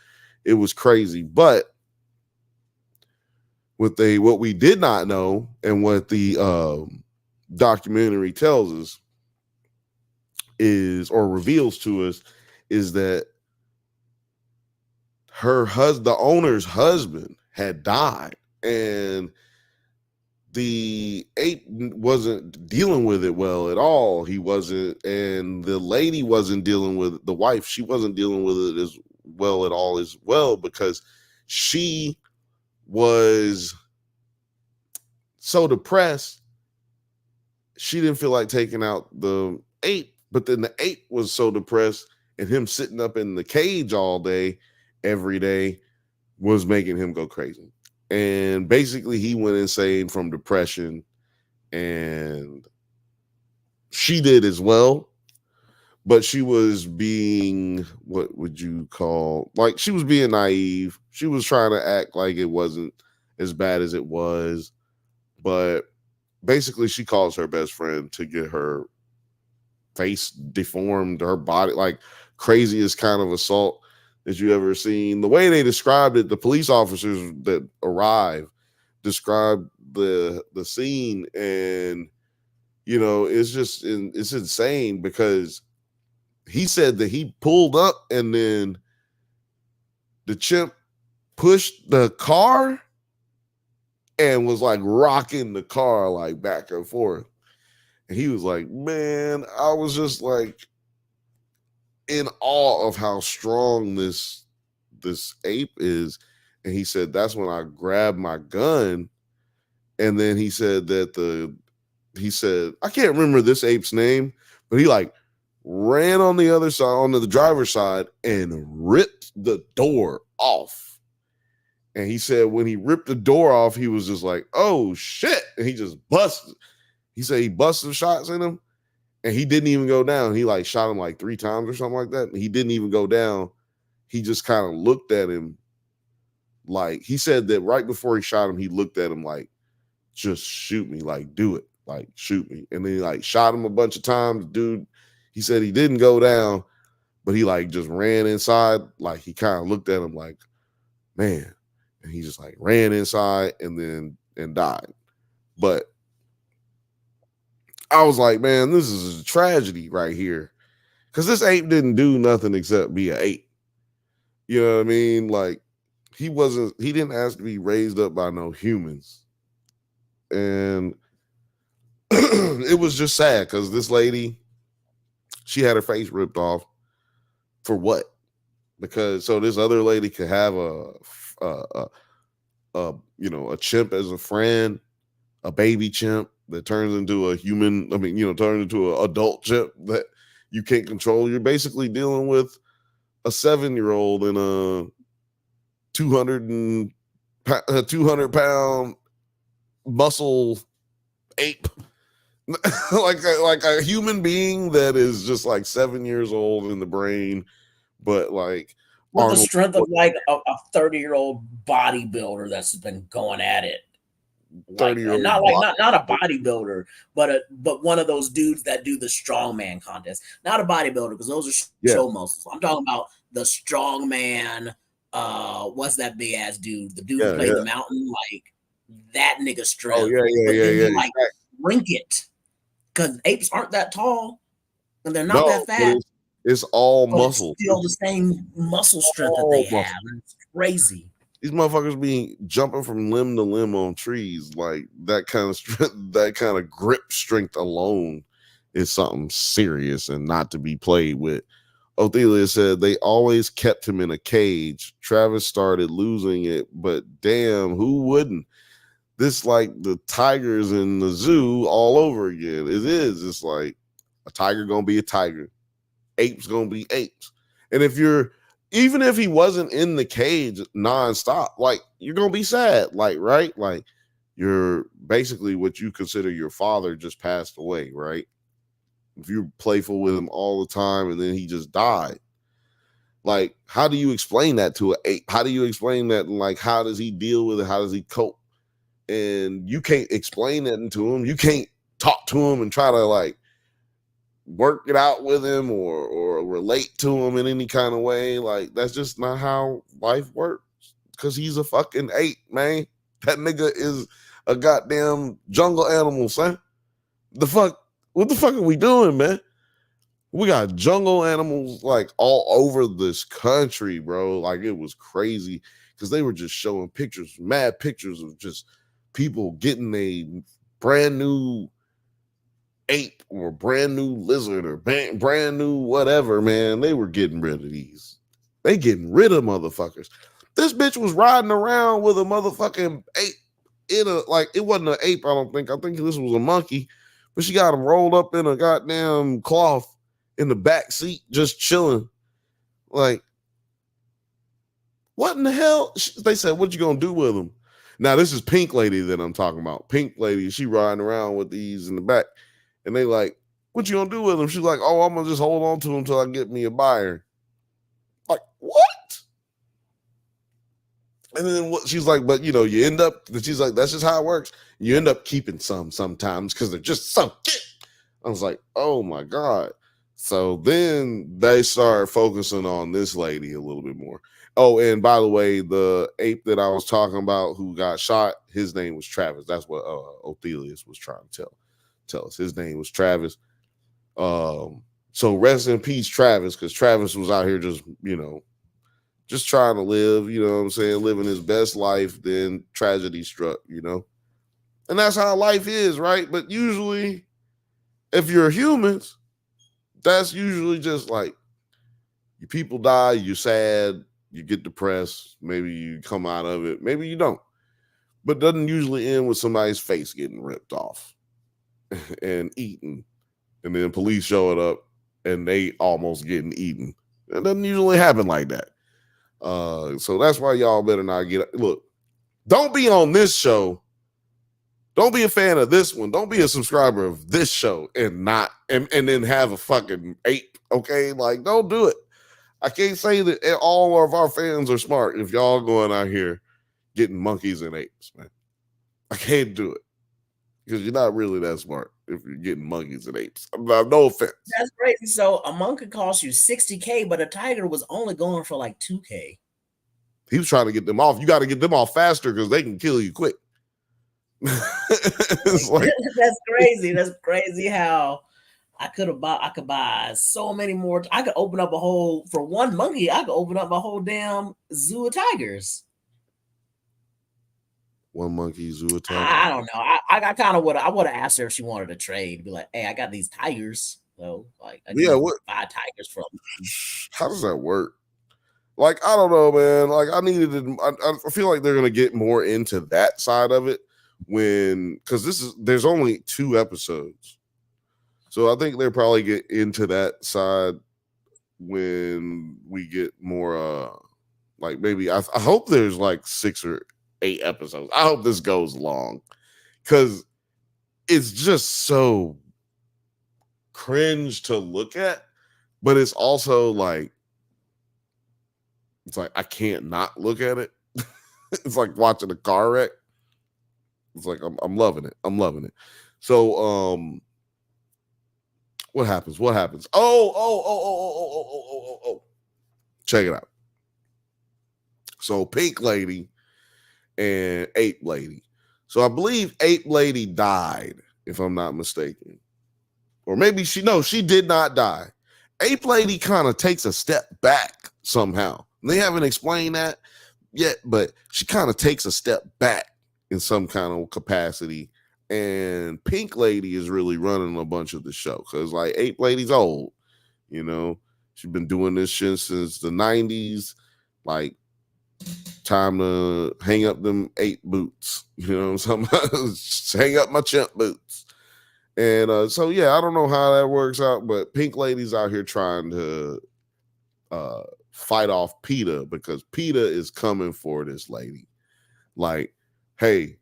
It was crazy. But what we did not know, and what the documentary tells us is, or reveals to us, is that the owner's husband had died, and the ape wasn't dealing with it well at all. He wasn't, and the lady wasn't dealing with the wife. She wasn't dealing with it as well at all as well, because she was so depressed. She didn't feel like taking out the ape, but then the ape was so depressed, and him sitting up in the cage all day, every day, was making him go crazy. And basically he went insane from depression, and she did as well. But she was being, what would you call, like, she was being naive. She was trying to act like it wasn't as bad as it was. But basically she calls her best friend to get her face deformed, her body, like, craziest kind of assault that you ever seen. The way they described it, the police officers that arrived described the scene, and it's insane, because he said that he pulled up and then the chimp pushed the car and was like rocking the car like back and forth. And he was like, man, I was just like in awe of how strong this ape is. And he said that's when I grabbed my gun. And then he said I can't remember this ape's name, but he like ran on the other side, on the driver's side, and ripped the door off. And he said when he ripped the door off, he was just like, oh shit. And he just busted. He said he busted shots in him, and he didn't even go down. He like shot him like 3 times or something like that. And he didn't even go down. He just kind of looked at him. Like, he said that right before he shot him, he looked at him like, just shoot me, like, do it, like, shoot me. And then he like shot him a bunch of times. Dude, he said he didn't go down, but he like just ran inside. Like, he kind of looked at him like, man. And he just like ran inside and died. But I was like, man, this is a tragedy right here. Because this ape didn't do nothing except be an ape. You know what I mean? Like, he didn't ask to be raised up by no humans. And it was just sad because this lady, she had her face ripped off for what? Because so this other lady could have a chimp as a friend, a baby chimp that turns into a human. I mean, turns into an adult chimp that you can't control. You're basically dealing with a 7-year-old and a 200 pound muscle ape. like a human being that is just like 7 years old in the brain, but like With the strength of like a 30-year-old bodybuilder that's been going at it. Like 30-year-old. not like not a bodybuilder, but one of those dudes that do the strongman contest. Not a bodybuilder because those are show muscles. I'm talking about the strongman. What's that big ass dude? The dude who played the mountain, like that nigga strength. Oh yeah. He like rink it because apes aren't that tall and they're not that fat. It's all muscle. It's still the same muscle strength that they have. It's crazy. These motherfuckers be jumping from limb to limb on trees, like that kind of strength, that kind of grip strength alone is something serious and not to be played with. Othelia said they always kept him in a cage. Travis started losing it, but damn, who wouldn't? This like the tigers in the zoo all over again. It is. It's like a tiger gonna be a tiger, apes gonna be apes, and even if he wasn't in the cage nonstop, like you're gonna be sad, like right, like you're basically what you consider your father just passed away, right? If you're playful with him all the time and then he just died, like how do you explain that to an ape? How do you explain that? Like how does he deal with it? How does he cope? And you can't explain that to him. You can't talk to him and try to like work it out with him or relate to him in any kind of way. Like that's just not how life works. Because he's a fucking ape, man. That nigga is a goddamn jungle animal, son. What the fuck are we doing, man? We got jungle animals like all over this country, bro. Like it was crazy because they were just showing pictures, mad pictures of just people getting a brand new ape or brand new lizard or brand new whatever, man. They were getting rid of these. They getting rid of motherfuckers. This bitch was riding around with a motherfucking ape in a, like, it wasn't an ape, I don't think. I think this was a monkey, but she got him rolled up in a goddamn cloth in the back seat, just chilling. Like, what in the hell? They said, what you gonna do with him? Now, this is Pink Lady that I'm talking about. Pink Lady, she riding around with these in the back. And they like, what you gonna do with him? She's like, oh, I'm gonna just hold on to him until I get me a buyer. Like, what? And then what? She's like, but you end up, she's like, that's just how it works. You end up keeping some sometimes because they're just so cute. I was like, oh my God. So then they started focusing on this lady a little bit more. Oh, and by the way, the ape that I was talking about who got shot, his name was Travis. That's what Othelius was trying to tell us. His name was Travis. So rest in peace, Travis, because Travis was out here just trying to live, you know what I'm saying, living his best life. Then tragedy struck, and that's how life is, right? But usually, if you're humans, that's usually just like your people die, you're sad, you get depressed, maybe you come out of it, maybe you don't. But it doesn't usually end with somebody's face getting ripped off and eaten, and then police showing up and they almost getting eaten. It doesn't usually happen like that. So that's why y'all better not look. Don't be on this show. Don't be a fan of this one. Don't be a subscriber of this show and then have a fucking ape. Okay, like don't do it. I can't say that all of our fans are smart if y'all going out here getting monkeys and apes, man. I can't do it because you're not really that smart if you're getting monkeys and apes. No offense. That's crazy. So a monkey cost you $60K, but a tiger was only going for like $2K. He was trying to get them off. You got to get them off faster because they can kill you quick. It's like, that's crazy. That's crazy how I could buy so many more. I could open up for one monkey, I could open up a whole damn zoo of tigers. One monkey zoo of tigers. I don't know. I kind of would have asked her if she wanted to trade. Be like, hey, I got these tigers. So like, I what 5 tigers from. How does that work? Like, I don't know, man. Like, I feel like they're gonna get more into that side of it because there's only 2 episodes, so I think they'll probably get into that side when we get more. Like maybe I hope there's like 6 or 8 episodes. I hope this goes long because it's just so cringe to look at, but it's also like. It's like I can't not look at it. It's like watching a car wreck. It's like I'm loving it. I'm loving it. So what happens? What happens? Oh. Check it out. So Pink Lady and Ape Lady. So I believe Ape Lady died, if I'm not mistaken. Or maybe she did not die. Ape Lady kind of takes a step back somehow. They haven't explained that yet, but she kind of takes a step back in some kind of capacity. And Pink Lady is really running a bunch of the show because, like, Ape Lady's old, you know. She's been doing this shit since the 90s. Like, time to hang up them ape boots. You know what I'm saying? Hang up my chimp boots. And so, yeah, I don't know how that works out, but Pink Lady's out here trying to fight off PETA because PETA is coming for this lady. Like, hey,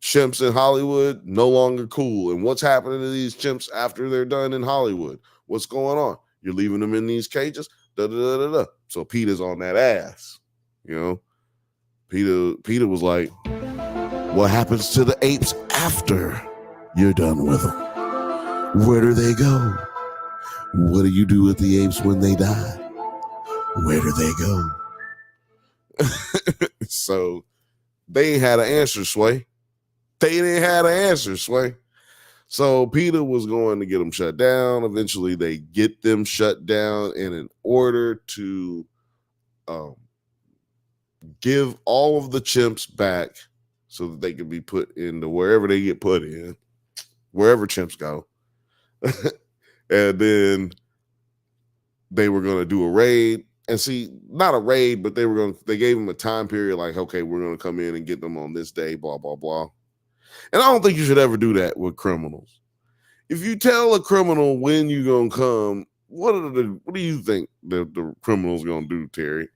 chimps in Hollywood no longer cool. And what's happening to these chimps after they're done in Hollywood? What's going on? You're leaving them in these cages? Da-da-da-da-da. So PETA's on that ass. You know, PETA was like, what happens to the apes after you're done with them? Where do they go? What do you do with the apes when they die? Where do they go? So they had an answer, Sway. They didn't have an answer, Sway. So PETA was going to get them shut down. Eventually, they get them shut down. And in order to give all of the chimps back so that they can be put into wherever they get put in, wherever chimps go. And then they were going to do a raid. And see, not a raid, but they gave them a time period like, okay, we're going to come in and get them on this day, blah, blah, blah. And I don't think you should ever do that with criminals. If you tell a criminal when you're going to come, what do you think the criminal's going to do, Terry?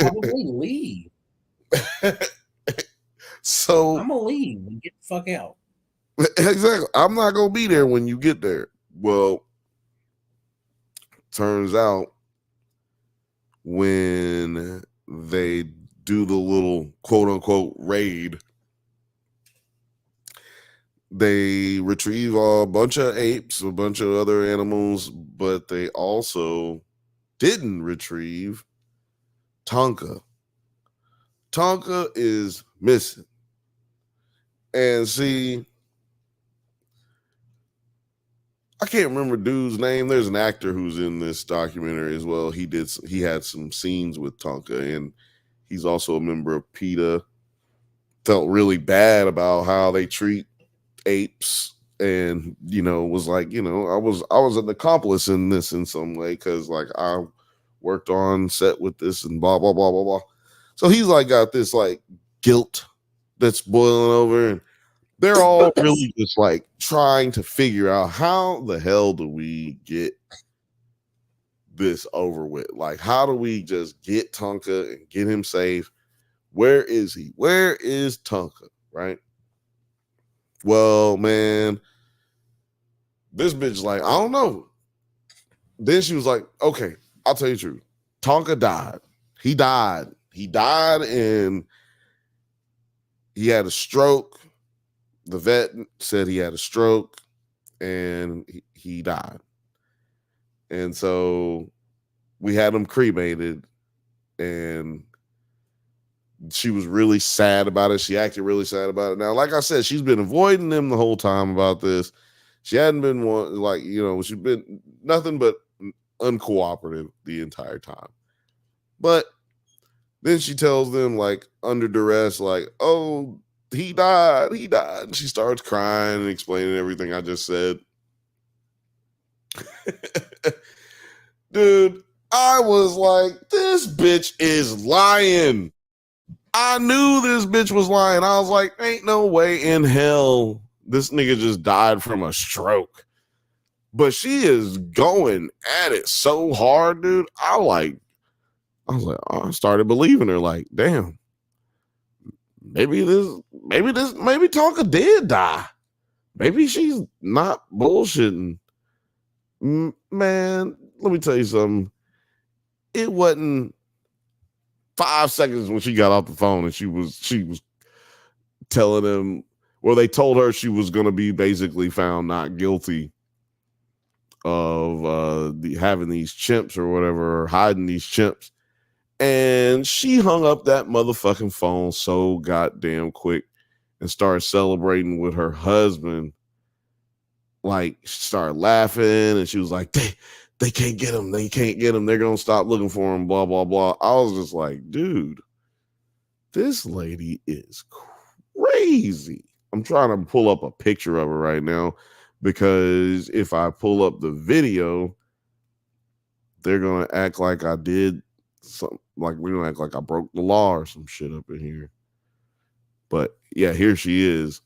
Probably leave. So I'm going to leave and get the fuck out. Exactly. I'm not going to be there when you get there. Well, turns out when they do the little quote unquote raid, they retrieve a bunch of apes, a bunch of other animals, but they also didn't retrieve Tonka. Tonka is missing. And see, I can't remember dude's name. There's an actor who's in this documentary as well. He had some scenes with Tonka, and he's also a member of PETA. Felt really bad about how they treat apes, and was like, I was an accomplice in this in some way because like I worked on set with this and blah blah blah blah blah. So he's like got this like guilt that's boiling over, and they're all really just like trying to figure out how the hell do we get this over with? Like, how do we just get Tonka and get him safe? Where is he? Where is Tonka? Right? Well, man, this bitch like, I don't know. Then she was like, okay, I'll tell you the truth. Tonka died. He died and he had a stroke. The vet said he had a stroke and he died. And so we had him cremated, and she was really sad about it. She acted really sad about it. Now, like I said, she's been avoiding them the whole time about this. She hadn't been she's been nothing but uncooperative the entire time. But then she tells them like under duress, like, oh, he died. And she starts crying and explaining everything I just said. Dude, I was like, this bitch is lying. I knew this bitch was lying. I was like, ain't no way in hell this nigga just died from a stroke. But she is going at it so hard, dude. I started believing her. Like, damn, maybe Tonka did die. Maybe she's not bullshitting. Man, let me tell you something. It wasn't 5 seconds when she got off the phone and she was telling him, well, they told her she was going to be basically found not guilty of having these chimps or whatever, or hiding these chimps. And she hung up that motherfucking phone so goddamn quick and started celebrating with her husband. Like, she started laughing, and she was like, they can't get him. They can't get him. They're going to stop looking for him, blah, blah, blah. I was just like, dude, this lady is crazy. I'm trying to pull up a picture of her right now, because if I pull up the video, they're going to act like I did something, like we're going to act like I broke the law or some shit up in here. But yeah, here she is.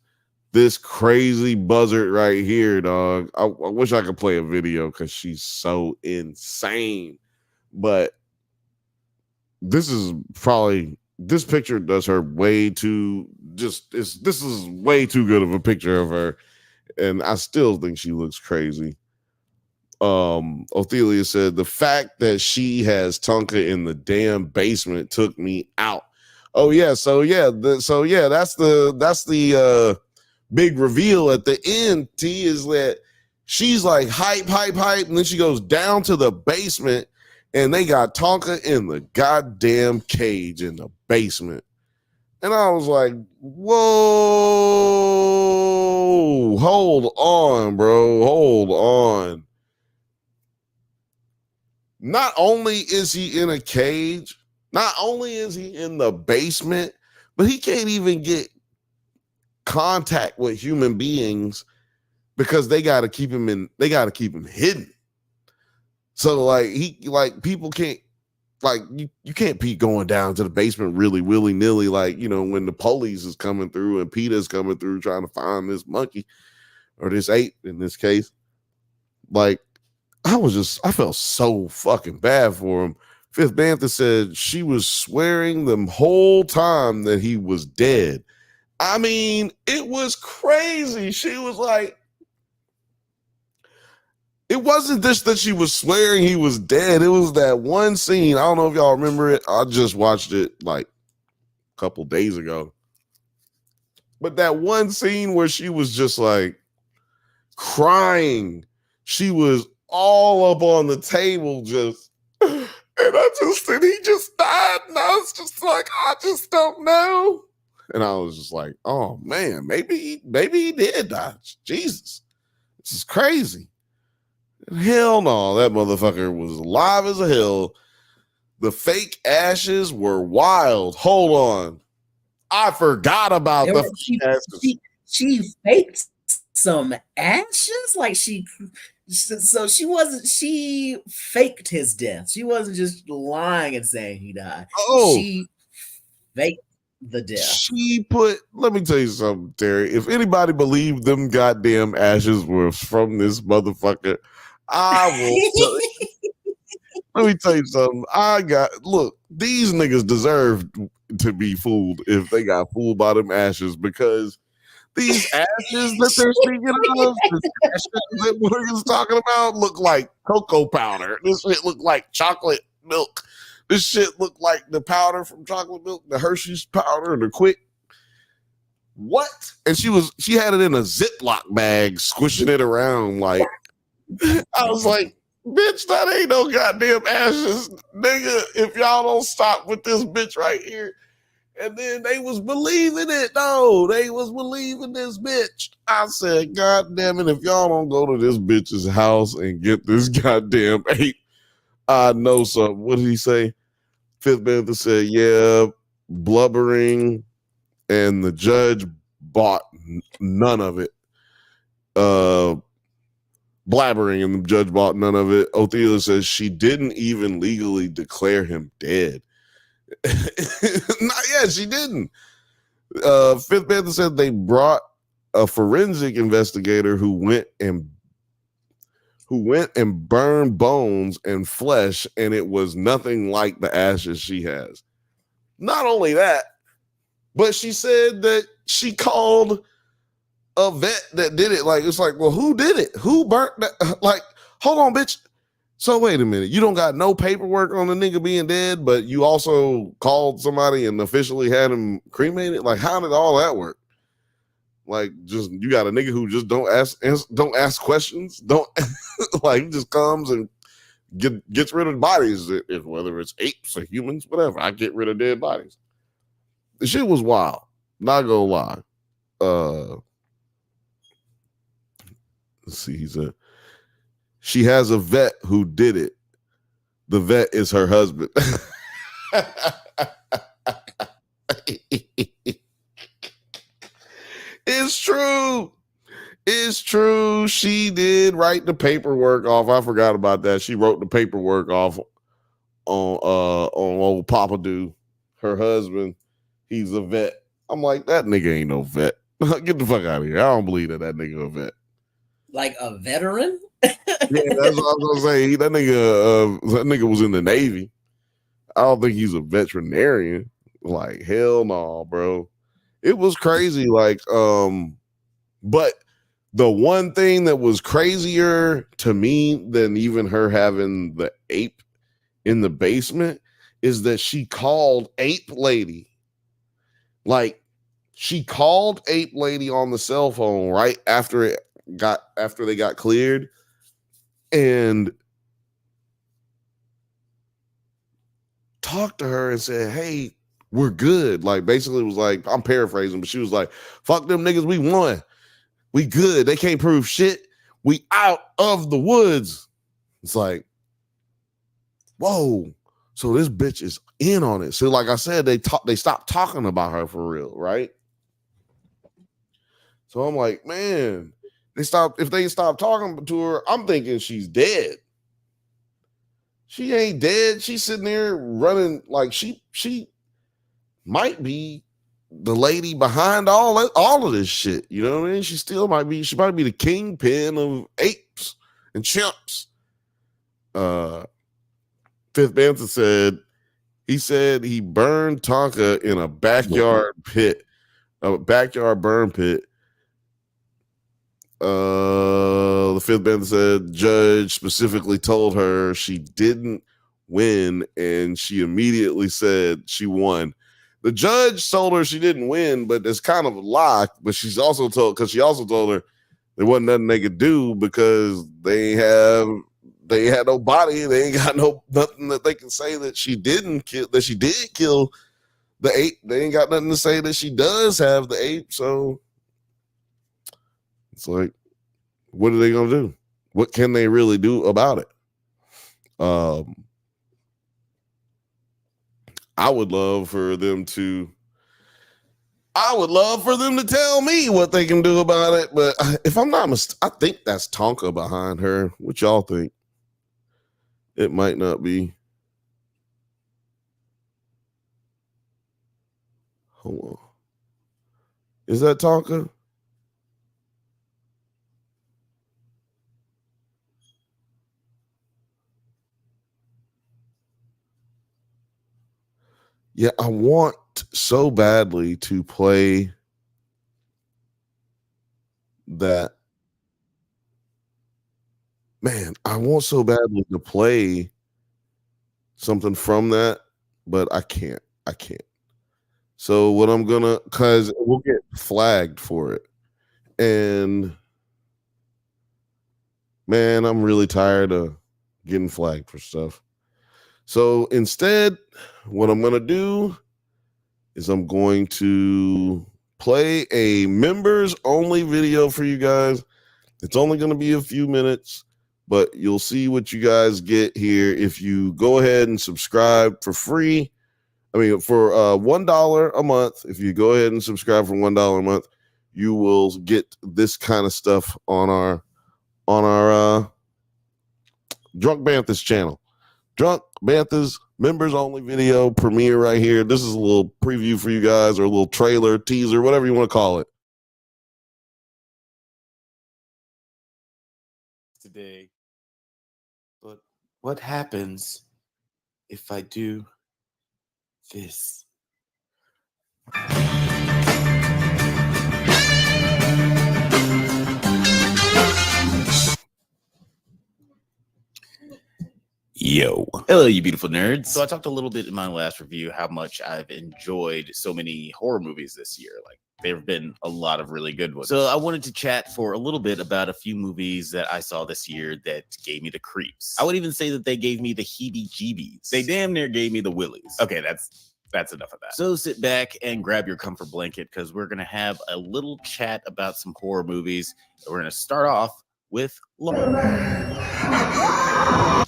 This crazy buzzard right here, dog. I wish I could play a video because she's so insane. But this picture does her way too, this is way too good of a picture of her. And I still think she looks crazy. Othelia said, the fact that she has Tonka in the damn basement took me out. Oh yeah, that's the big reveal at the end. T is that she's like hype, and then she goes down to the basement, and they got Tonka in the goddamn cage in the basement. And I was like, whoa, hold on, bro, hold on. Not only is he in a cage, not only is he in the basement, but he can't even get contact with human beings because they got to keep him hidden. So like people can't, like you can't be going down to the basement really willy-nilly, like, you know, when the police is coming through and PETA's coming through trying to find this monkey or this ape in this case. Like, I felt so fucking bad for him. Fifth Bantha said she was swearing the whole time that he was dead. I mean, it was crazy. She was like, it wasn't this that she was swearing he was dead. It was that one scene. I don't know if y'all remember it. I just watched it like a couple days ago. But that one scene where she was just like crying. She was all up on the table just, and he just died. And I was just like, I just don't know. And I was just like, oh man, maybe he did die. Jesus, this is crazy. Hell no, that motherfucker was alive as a hell. The fake ashes were wild. Hold on. I forgot about ashes. She faked some ashes? Like she faked his death. She wasn't just lying and saying he died. Oh, she faked the death. Let me tell you something, Terry. If anybody believed them goddamn ashes were from this motherfucker, I will. Let me tell you something. Look, these niggas deserve to be fooled if they got fooled by them ashes, because these ashes that they're speaking of, the ashes that we're talking about, look like cocoa powder. This shit look like chocolate milk. This shit look like the powder from chocolate milk, the Hershey's powder, the Quick. What? And she had it in a Ziploc bag, squishing it around like. I was like, bitch, that ain't no goddamn ashes, nigga. If y'all don't stop with this bitch right here. And then they was believing it, though. They was believing this bitch. I said, God damn it, if y'all don't go to this bitch's house and get this goddamn ape, I know something. What did he say? Fifth Bantha said, yeah, blubbering, and the judge bought none of it. Blabbering, and the judge bought none of it. Othelia says she didn't even legally declare him dead. Not yet, she didn't. Fifth Bantha said they brought a forensic investigator who went and burned bones and flesh, and it was nothing like the ashes she has. Not only that, but she said that she called a vet that did it. Like, it's like, well, who did it? Who burnt that? Like, hold on, bitch. So wait a minute. You don't got no paperwork on the nigga being dead, but you also called somebody and officially had him cremated? Like, how did all that work? Like, just you got a nigga who just don't ask questions, don't like he just comes and gets rid of bodies, whether it's apes or humans, whatever. I get rid of dead bodies. The shit was wild. Not gonna lie. Let's see. He said she has a vet who did it. The vet is her husband. It's true. It's true. She did write the paperwork off. I forgot about that. She wrote the paperwork off on old Papa Do, her husband. He's a vet. I'm like, that nigga ain't no vet. Get the fuck out of here. I don't believe that nigga a vet. Like a veteran? Yeah, that's what I was gonna say. That nigga was in the Navy. I don't think he's a veterinarian. Like, hell no, bro. It was crazy. Like, but the one thing that was crazier to me than even her having the ape in the basement is that she called Ape Lady. Like, she called Ape Lady on the cell phone right after they got cleared, and talked to her and said, "Hey, we're good." Like, basically was like, I'm paraphrasing, but she was like, "Fuck them niggas, we won. We good. They can't prove shit. We out of the woods." It's like, whoa. So this bitch is in on it. So like I said, they stopped talking about her for real, right? So I'm like, man, if they stop talking to her, I'm thinking she's dead. She ain't dead. She's sitting there running like she might be the lady behind all of this shit. You know what I mean? She might be the kingpin of apes and chimps. Fifth Bantha said he burned Tonka in a backyard burn pit. The Fifth Bantha said judge specifically told her she didn't win, and she immediately said she won. The judge told her she didn't win, but it's kind of a lie. But she also told her there wasn't nothing they could do because they had no body. They ain't got nothing that they can say that she didn't kill, that she did kill the ape. They ain't got nothing to say that she does have the ape. So it's like, what are they gonna do? What can they really do about it? I would love for them to tell me what they can do about it. But if I'm not mistaken, I think that's Tonka behind her. What y'all think? It might not be. Hold on. Is that Tonka? Yeah, I want so badly to play that. Man, I want so badly to play something from that, but I can't. So what I'm gonna, because we'll get flagged for it. And man, I'm really tired of getting flagged for stuff. So instead, what I'm gonna do is I'm going to play a members only video for you guys. It's only going to be a few minutes, but you'll see what you guys get here if you go ahead and subscribe for free. I mean, for $1 a month, if you go ahead and subscribe for $1 a month, you will get this kind of stuff on our Drunk Bantha's channel. Drunk Bantha's members only video premiere right here. This is a little preview for you guys, or a little trailer, teaser, whatever you want to call it. Today, but what happens if I do this? Yo. Hello, you beautiful nerds. So I talked a little bit in my last review how much I've enjoyed so many horror movies this year, like there have been a lot of really good ones. So I wanted to chat for a little bit about a few movies that I saw this year that gave me the creeps. I would even say that they gave me the heebie-jeebies. They damn near gave me the willies. Okay, that's enough of that. So sit back and grab your comfort blanket because we're going to have a little chat about some horror movies. We're going to start off with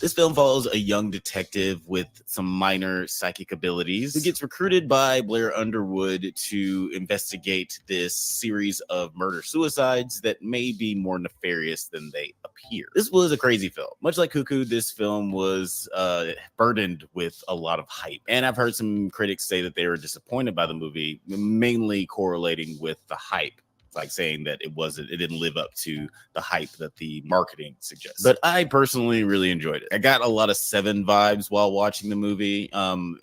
This film follows a young detective with some minor psychic abilities who gets recruited by Blair Underwood to investigate this series of murder-suicides that may be more nefarious than they appear. This was a crazy film. Much like Cuckoo, this film was burdened with a lot of hype. And I've heard some critics say that they were disappointed by the movie, mainly correlating with the hype. Like saying that it didn't live up to the hype that the marketing suggests. But I personally really enjoyed it. I got a lot of Seven vibes while watching the movie.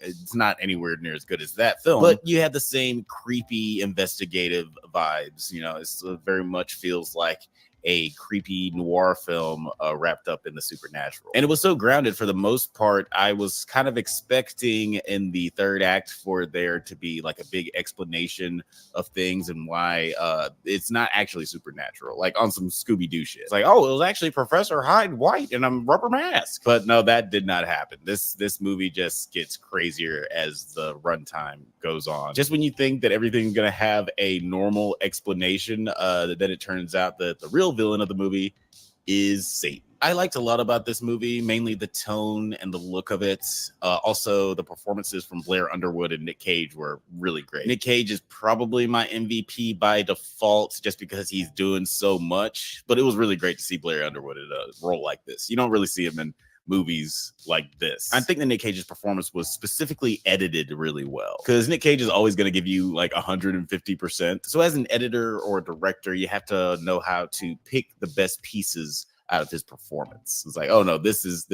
It's not anywhere near as good as that film, but you had the same creepy investigative vibes. You know, it very much feels like a creepy noir film wrapped up in the supernatural. And it was so grounded for the most part. I was kind of expecting in the third act for there to be like a big explanation of things and why it's not actually supernatural, like on some Scooby-Doo shit. It's like, oh, it was actually Professor Hyde White in a rubber mask. But no, that did not happen. This movie just gets crazier as the runtime goes on. Just when you think that everything's gonna have a normal explanation, then it turns out that the real villain of the movie is Satan. I liked a lot about this movie, mainly the tone and the look of it. Also, the performances from Blair Underwood and Nick Cage were really great. Nick Cage is probably my MVP by default just because he's doing so much, but it was really great to see Blair Underwood in a role like this. You don't really see him in movies like this. I think that Nick Cage's performance was specifically edited really well because Nick Cage is always going to give you like 150%. So as an editor or a director, you have to know how to pick the best pieces out of his performance. It's like, oh no, this is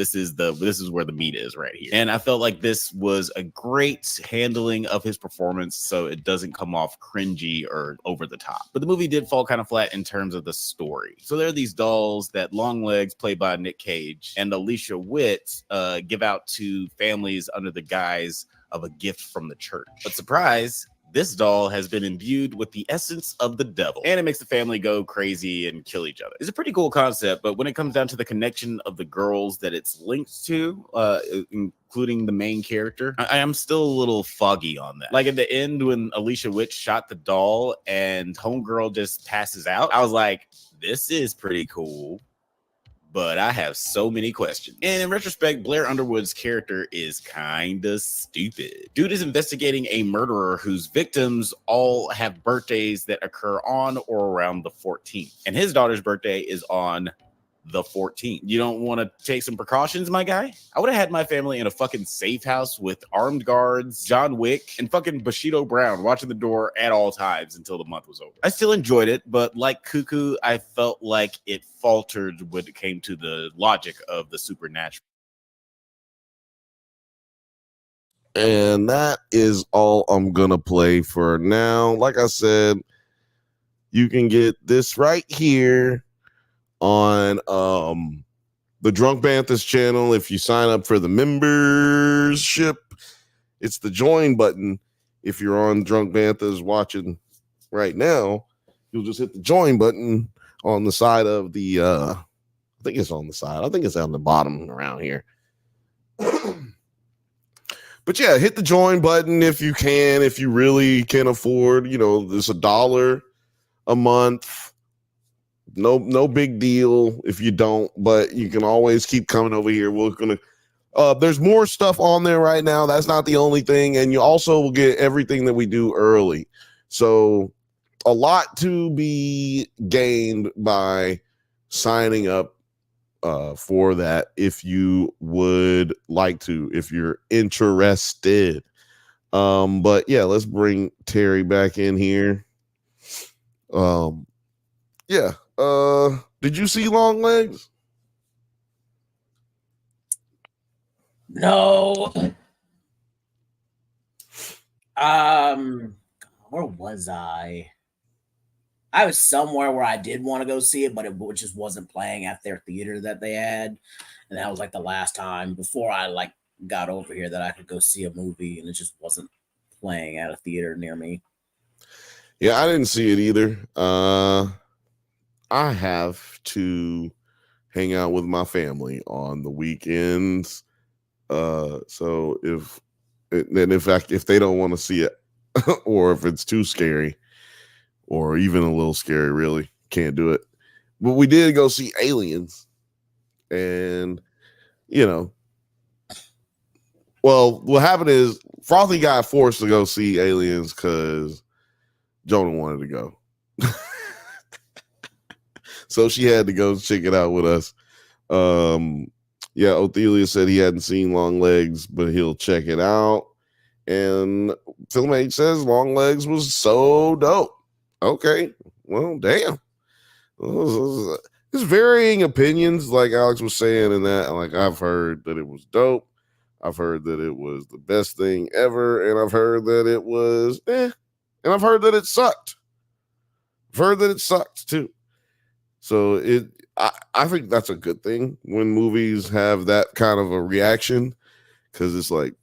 where the meat is right here. And I felt like this was a great handling of his performance, so it doesn't come off cringy or over the top. But the movie did fall kind of flat in terms of the story. So there are these dolls that Longlegs, played by Nick Cage, and Alicia Witt give out to families under the guise of a gift from the church. But surprise, this doll has been imbued with the essence of the devil, and it makes the family go crazy and kill each other. It's a pretty cool concept, but when it comes down to the connection of the girls that it's linked to, including the main character, I am still a little foggy on that. Like at the end when Alicia Witt shot the doll and Homegirl just passes out, I was like, this is pretty cool, but I have so many questions. And in retrospect, Blair Underwood's character is kinda stupid. Dude is investigating a murderer whose victims all have birthdays that occur on or around the 14th. And his daughter's birthday is on the 14th. You don't want to take some precautions, my guy? I would have had my family in a fucking safe house with armed guards, John Wick, and fucking Bushido Brown watching the door at all times until the month was over. I still enjoyed it, but like Cuckoo, I felt like it faltered when it came to the logic of the supernatural. And that is all I'm gonna play for now. Like I said, you can get this right here on the Drunk Banthas channel. If you sign up for the membership, it's the join button. If you're on Drunk Banthas watching right now, you'll just hit the join button on the side of the I think it's on the side. I think it's on the bottom around here. But yeah, hit the join button if you can, if you really can afford, there's $1 a month. No big deal if you don't, but you can always keep coming over here. We're gonna there's more stuff on there right now. That's not the only thing, and you also will get everything that we do early. So a lot to be gained by signing up for that if you would like to, if you're interested. But yeah, let's bring Terry back in here. Yeah. Did you see Longlegs? No. Where was I? I was somewhere where I did want to go see it, but it just wasn't playing at their theater that they had. And that was like the last time before I got over here that I could go see a movie, and it just wasn't playing at a theater near me. Yeah, I didn't see it either. I have to hang out with my family on the weekends. So if they don't want to see it, or if it's too scary, or even a little scary, really can't do it. But we did go see Aliens, and well, what happened is Frothy got forced to go see Aliens because Jonah wanted to go. So she had to go check it out with us. Yeah, Othelia said he hadn't seen Long Legs, but he'll check it out. And Film H says Long Legs was so dope. Okay, well, damn. There's varying opinions, like Alex was saying, in that. Like, I've heard that it was dope. I've heard that it was the best thing ever, and I've heard that it was and I've heard that it sucked. I've heard that it sucked too. So I think that's a good thing when movies have that kind of a reaction, because it's like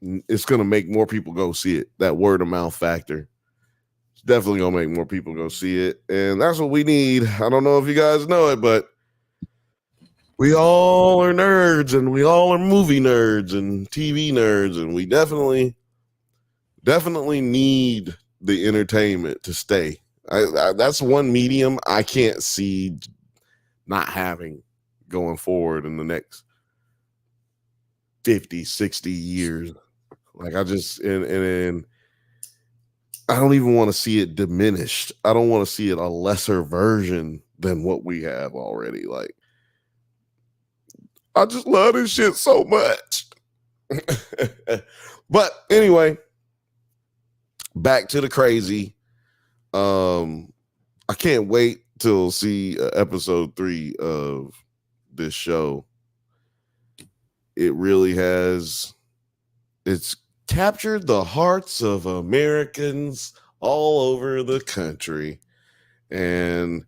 it's gonna make more people go see it. That word of mouth factor. It's definitely gonna make more people go see it, and that's what we need. I don't know if you guys know it, but we all are nerds, and we all are movie nerds and TV nerds, and we definitely need the entertainment to stay. That's one medium I can't see not having going forward in the next 50, 60 years. Like, I just, and I don't even want to see it diminished. I don't want to see it a lesser version than what we have already. Like, I just love this shit so much. But anyway, back to the crazy. I can't wait till see episode 3 of this show. It really has. It's captured the hearts of Americans all over the country, and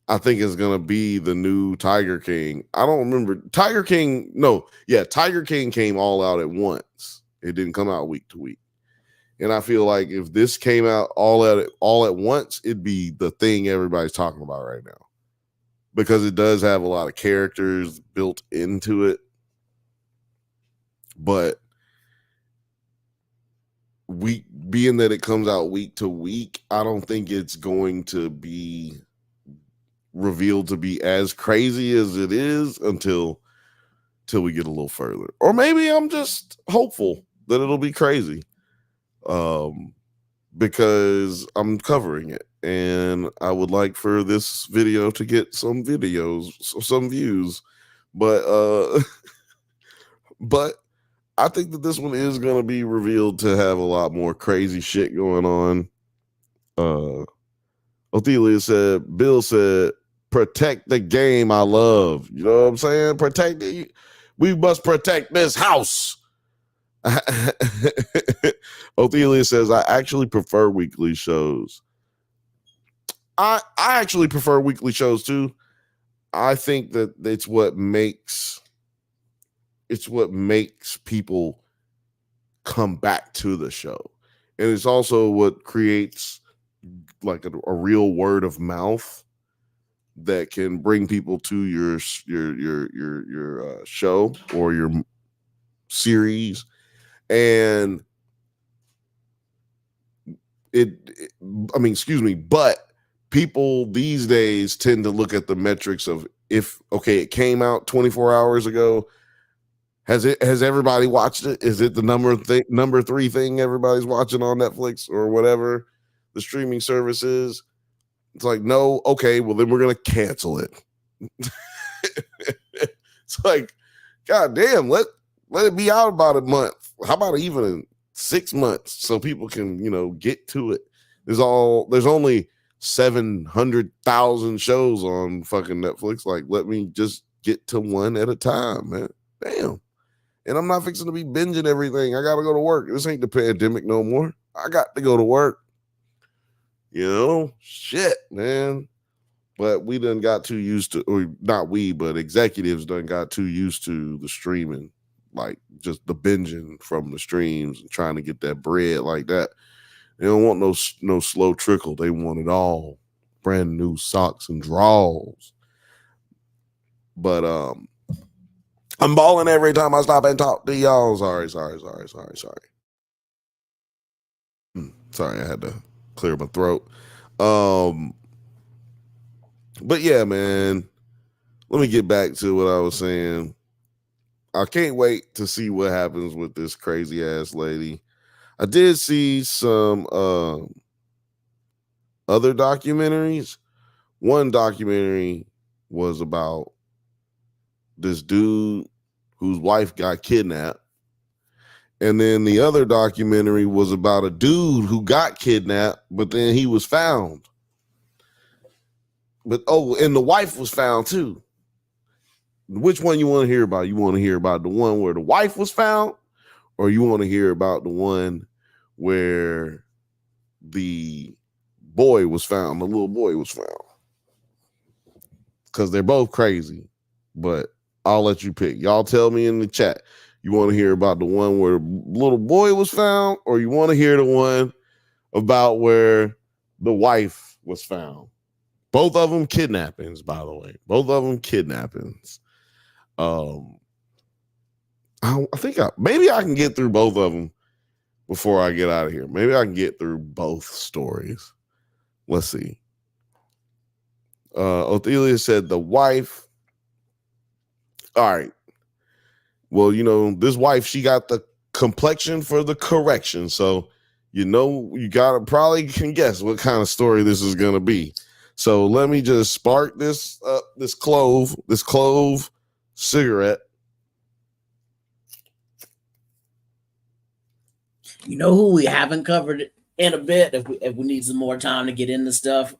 I think it's gonna be the new Tiger King. I don't remember Tiger King. No, yeah, Tiger King came all out at once. It didn't come out week to week. And I feel like if this came out all at once, it'd be the thing everybody's talking about right now, because it does have a lot of characters built into it. But being that it comes out week to week, I don't think it's going to be revealed to be as crazy as it is until we get a little further. Or maybe I'm just hopeful that it'll be crazy. Because I'm covering it, and I would like for this video to get some views, but but I think that this one is going to be revealed to have a lot more crazy shit going on. Othelia Bill said, protect the game I love. You know what I'm saying? Protect it. We must protect this house. Othelia says, I actually prefer weekly shows. I actually prefer weekly shows too. I think that it's what makes people come back to the show. And it's also what creates like a real word of mouth that can bring people to your show or your series. And but people these days tend to look at the metrics of it came out 24 hours ago. Has everybody watched it? Is it the number 3 thing everybody's watching on Netflix or whatever the streaming service is? It's like, no, okay, well then we're gonna cancel it. It's like, God damn, let it be out about a month. How about even 6 months so people can, get to it? There's only 700,000 shows on fucking Netflix. Like, let me just get to one at a time, man. Damn. And I'm not fixing to be binging everything. I gotta go to work. This ain't the pandemic no more. I got to go to work. Shit, man. But we done got too used to, or not we, but executives done got too used to the streaming, like just the binging from the streams and trying to get that bread like that. They don't want no slow trickle. They want it all. Brand new socks and drawers. But I'm balling every time I stop and talk to y'all. Sorry. Sorry, I had to clear my throat. But yeah, man. Let me get back to what I was saying. I can't wait to see what happens with this crazy ass lady. I did see some other documentaries. One documentary was about this dude whose wife got kidnapped. And then the other documentary was about a dude who got kidnapped, but then he was found. But and the wife was found too. Which one you want to hear about? You want to hear about the one where the wife was found, or you want to hear about the one where the boy was found, the little boy was found? Because they're both crazy, but I'll let you pick. Y'all tell me in the chat. You want to hear about the one where the little boy was found, or you want to hear the one about where the wife was found? Both of them kidnappings, by the way. Both of them kidnappings. I think maybe I can get through both of them before I get out of here. Maybe I can get through both stories. Let's see. Othelia said the wife. All right. Well, this wife, she got the complexion for the correction. So, you probably can guess what kind of story this is going to be. So let me just spark this clove cigarette. You know who we haven't covered in a bit? If we need some more time to get into stuff,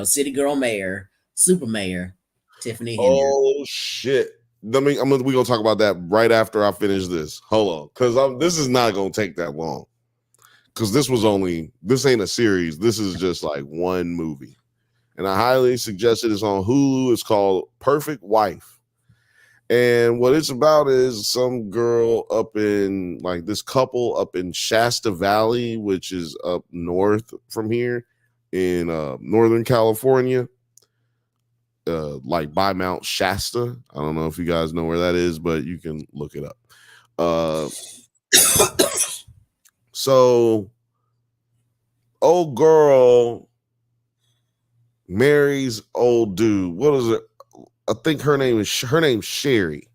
City Girl Mayor, Super Mayor, Tiffany Henry. Oh shit! We're gonna talk about that right after I finish this. Hold on, because this is not gonna take that long. Because this ain't a series. This is just like one movie, and I highly suggest it. It's on Hulu. It's called Perfect Wife. And what it's about is some girl this couple up in Shasta Valley, which is up north from here in Northern California, like by Mount Shasta. I don't know if you guys know where that is, but you can look it up. So old girl marries old dude. What is it? I think her name's Sherry.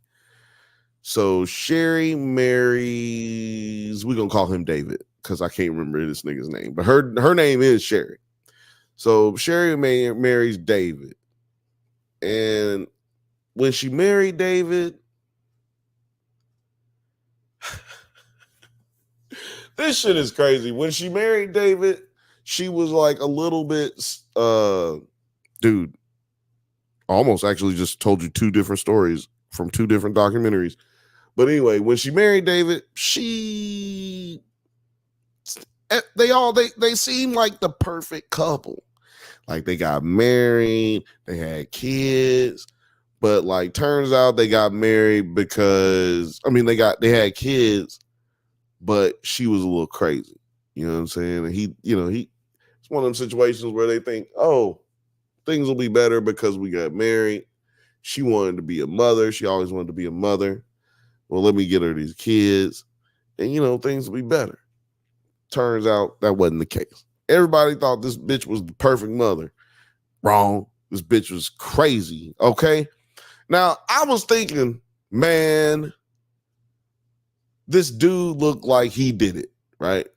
So Sherry marries, we're gonna call him David because I can't remember this nigga's name, but her name is Sherry. So Sherry marries David. And when she married David, this shit is crazy. When she married David, she was like a little bit dude. I almost actually just told you two different stories from two different documentaries. But anyway, when she married David, they seemed like the perfect couple. Like they got married, they had kids, but like turns out they got married because they had kids, but she was a little crazy. You know what I'm saying? And it's one of them situations where they think, oh, things will be better because we got married. She wanted to be a mother. She always wanted to be a mother. Well, let me get her these kids and, things will be better. Turns out that wasn't the case. Everybody thought this bitch was the perfect mother. Wrong. This bitch was crazy. Okay. Now, I was thinking, man, this dude looked like he did it, right?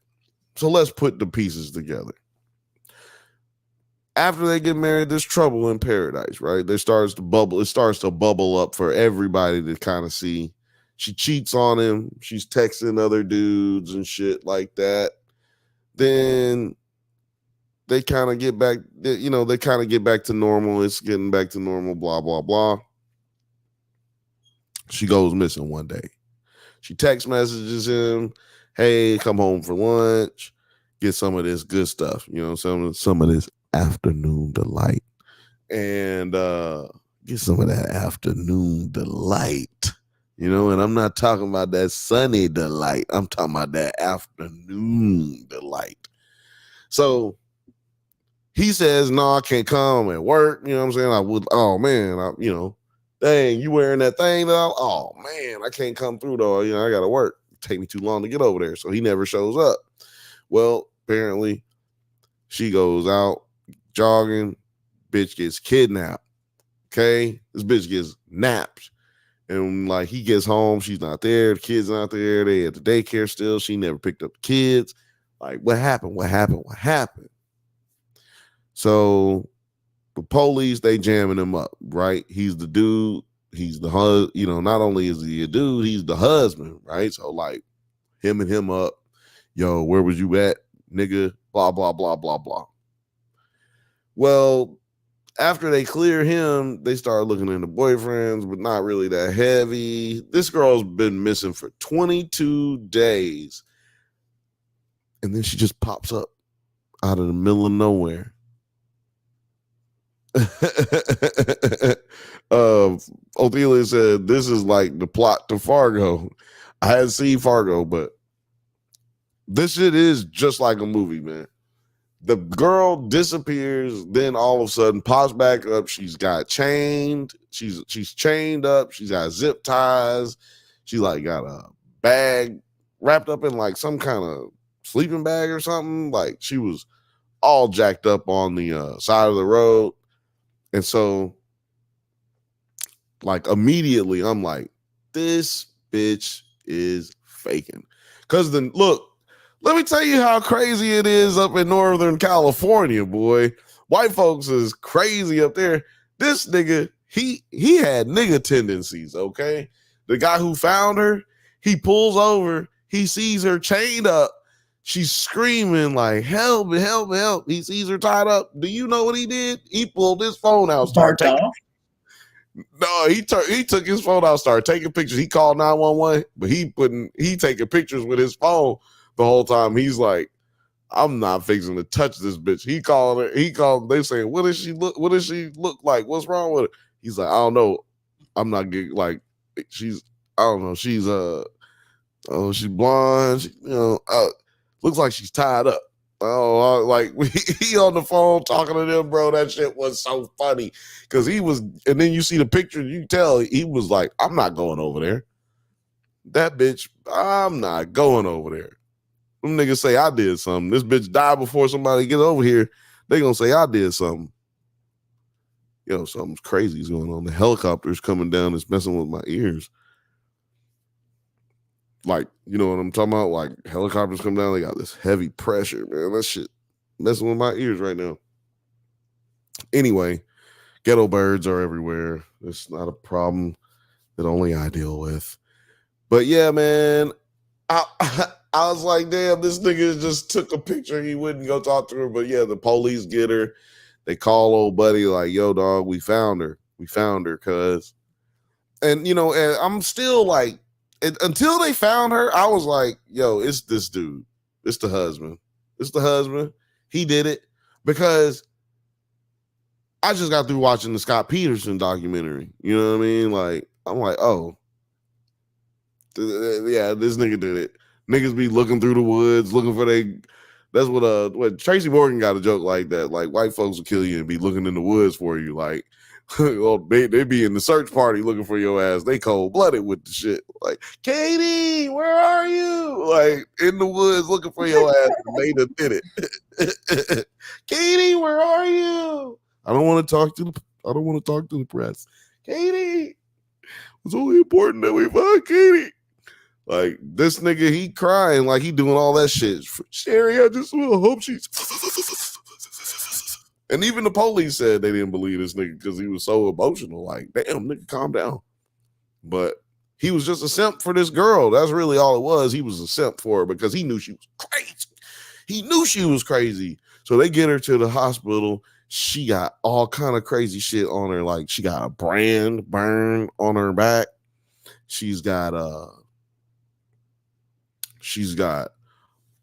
So let's put the pieces together. After they get married, there's trouble in paradise, right? It starts to bubble up for everybody to kind of see. She cheats on him. She's texting other dudes and shit like that. Then they kind of get back, to normal. It's getting back to normal, blah, blah, blah. She goes missing one day. She text messages him, hey, come home for lunch, get some of this good stuff, some of this afternoon delight. And get some of that afternoon delight. You know, and I'm not talking about that sunny delight. I'm talking about that afternoon delight. So he says, no, I can't come at work. You know what I'm saying? I would, oh man, dang, you wearing that thing though? Oh man, I can't come through though. You know, I gotta work. Take me too long to get over there. So he never shows up. Well, apparently she goes out jogging, bitch gets kidnapped. Okay. This bitch gets napped. And like he gets home, she's not there. The kids not there. They at the daycare still. She never picked up the kids. Like, what happened? What happened? What happened? So the police, they jamming him up, right? He's the dude. He's the not only is he a dude, he's the husband, right? So like him and him up. Yo, where was you at, nigga? Blah, blah, blah, blah, blah. Well, after they clear him, they start looking into boyfriends, but not really that heavy. This girl's been missing for 22 days. And then she just pops up out of the middle of nowhere. Othelia said, this is like the plot to Fargo. I hadn't seen Fargo, but this shit is just like a movie, man. The girl disappears, then all of a sudden pops back up. She's got chained. She's chained up. She's got zip ties. She like got a bag wrapped up in like some kind of sleeping bag or something. Like she was all jacked up on the side of the road. And so like immediately I'm like, this bitch is faking. Because then look, let me tell you how crazy it is up in Northern California, boy. White folks is crazy up there. This nigga, he had nigga tendencies, okay? The guy who found her, he pulls over, he sees her chained up. She's screaming like, help me, help me, help. He sees her tied up. Do you know what he did? He pulled his phone out, started taking. No, he took his phone out, started taking pictures. He called 911, but he taking pictures with his phone the whole time. He's like, I'm not fixing to touch this bitch. He called her. They saying, what does she look like? What's wrong with her? He's like, I don't know. I'm not getting like she's. I don't know. She's she's blonde. She, looks like she's tied up. Oh, like he on the phone talking to them, bro. That shit was so funny because he was, and then you see the picture, you tell he was like, I'm not going over there. That bitch, I'm not going over there. Them niggas say I did something. This bitch died before somebody get over here. They gonna say I did something. Yo, something crazy is going on. The helicopter's coming down. It's messing with my ears. Like, you know what I'm talking about? Like helicopters come down, they got this heavy pressure, man. That shit messing with my ears right now. Anyway, ghetto birds are everywhere. It's not a problem that only I deal with. But yeah, man, I was like, damn, this nigga just took a picture. He wouldn't go talk to her. But yeah, the police get her. They call old buddy like, yo, dog, we found her. We found her, cuz. And, and I'm still like, until they found her, I was like, yo, it's this dude. It's the husband. It's the husband. He did it because I just got through watching the Scott Peterson documentary. You know what I mean? Like, I'm like, oh, yeah, this nigga did it. Niggas be looking through the woods, looking for that's what Tracy Morgan got a joke like that. Like, white folks will kill you and be looking in the woods for you. Like, well, they be in the search party looking for your ass. They cold-blooded with the shit. Like, Katie, where are you? Like, in the woods looking for your ass. And they done did it. Katie, where are you? I don't want to talk to the press. Katie, it's only important that we find Katie. Like, this nigga, he crying like he doing all that shit. Sherry, I just hope she's... And even the police said they didn't believe this nigga because he was so emotional. Like, damn, nigga, calm down. But he was just a simp for this girl. That's really all it was. He was a simp for her because he knew she was crazy. He knew she was crazy. So they get her to the hospital. She got all kind of crazy shit on her. Like, she got a brand burn on her back. She's got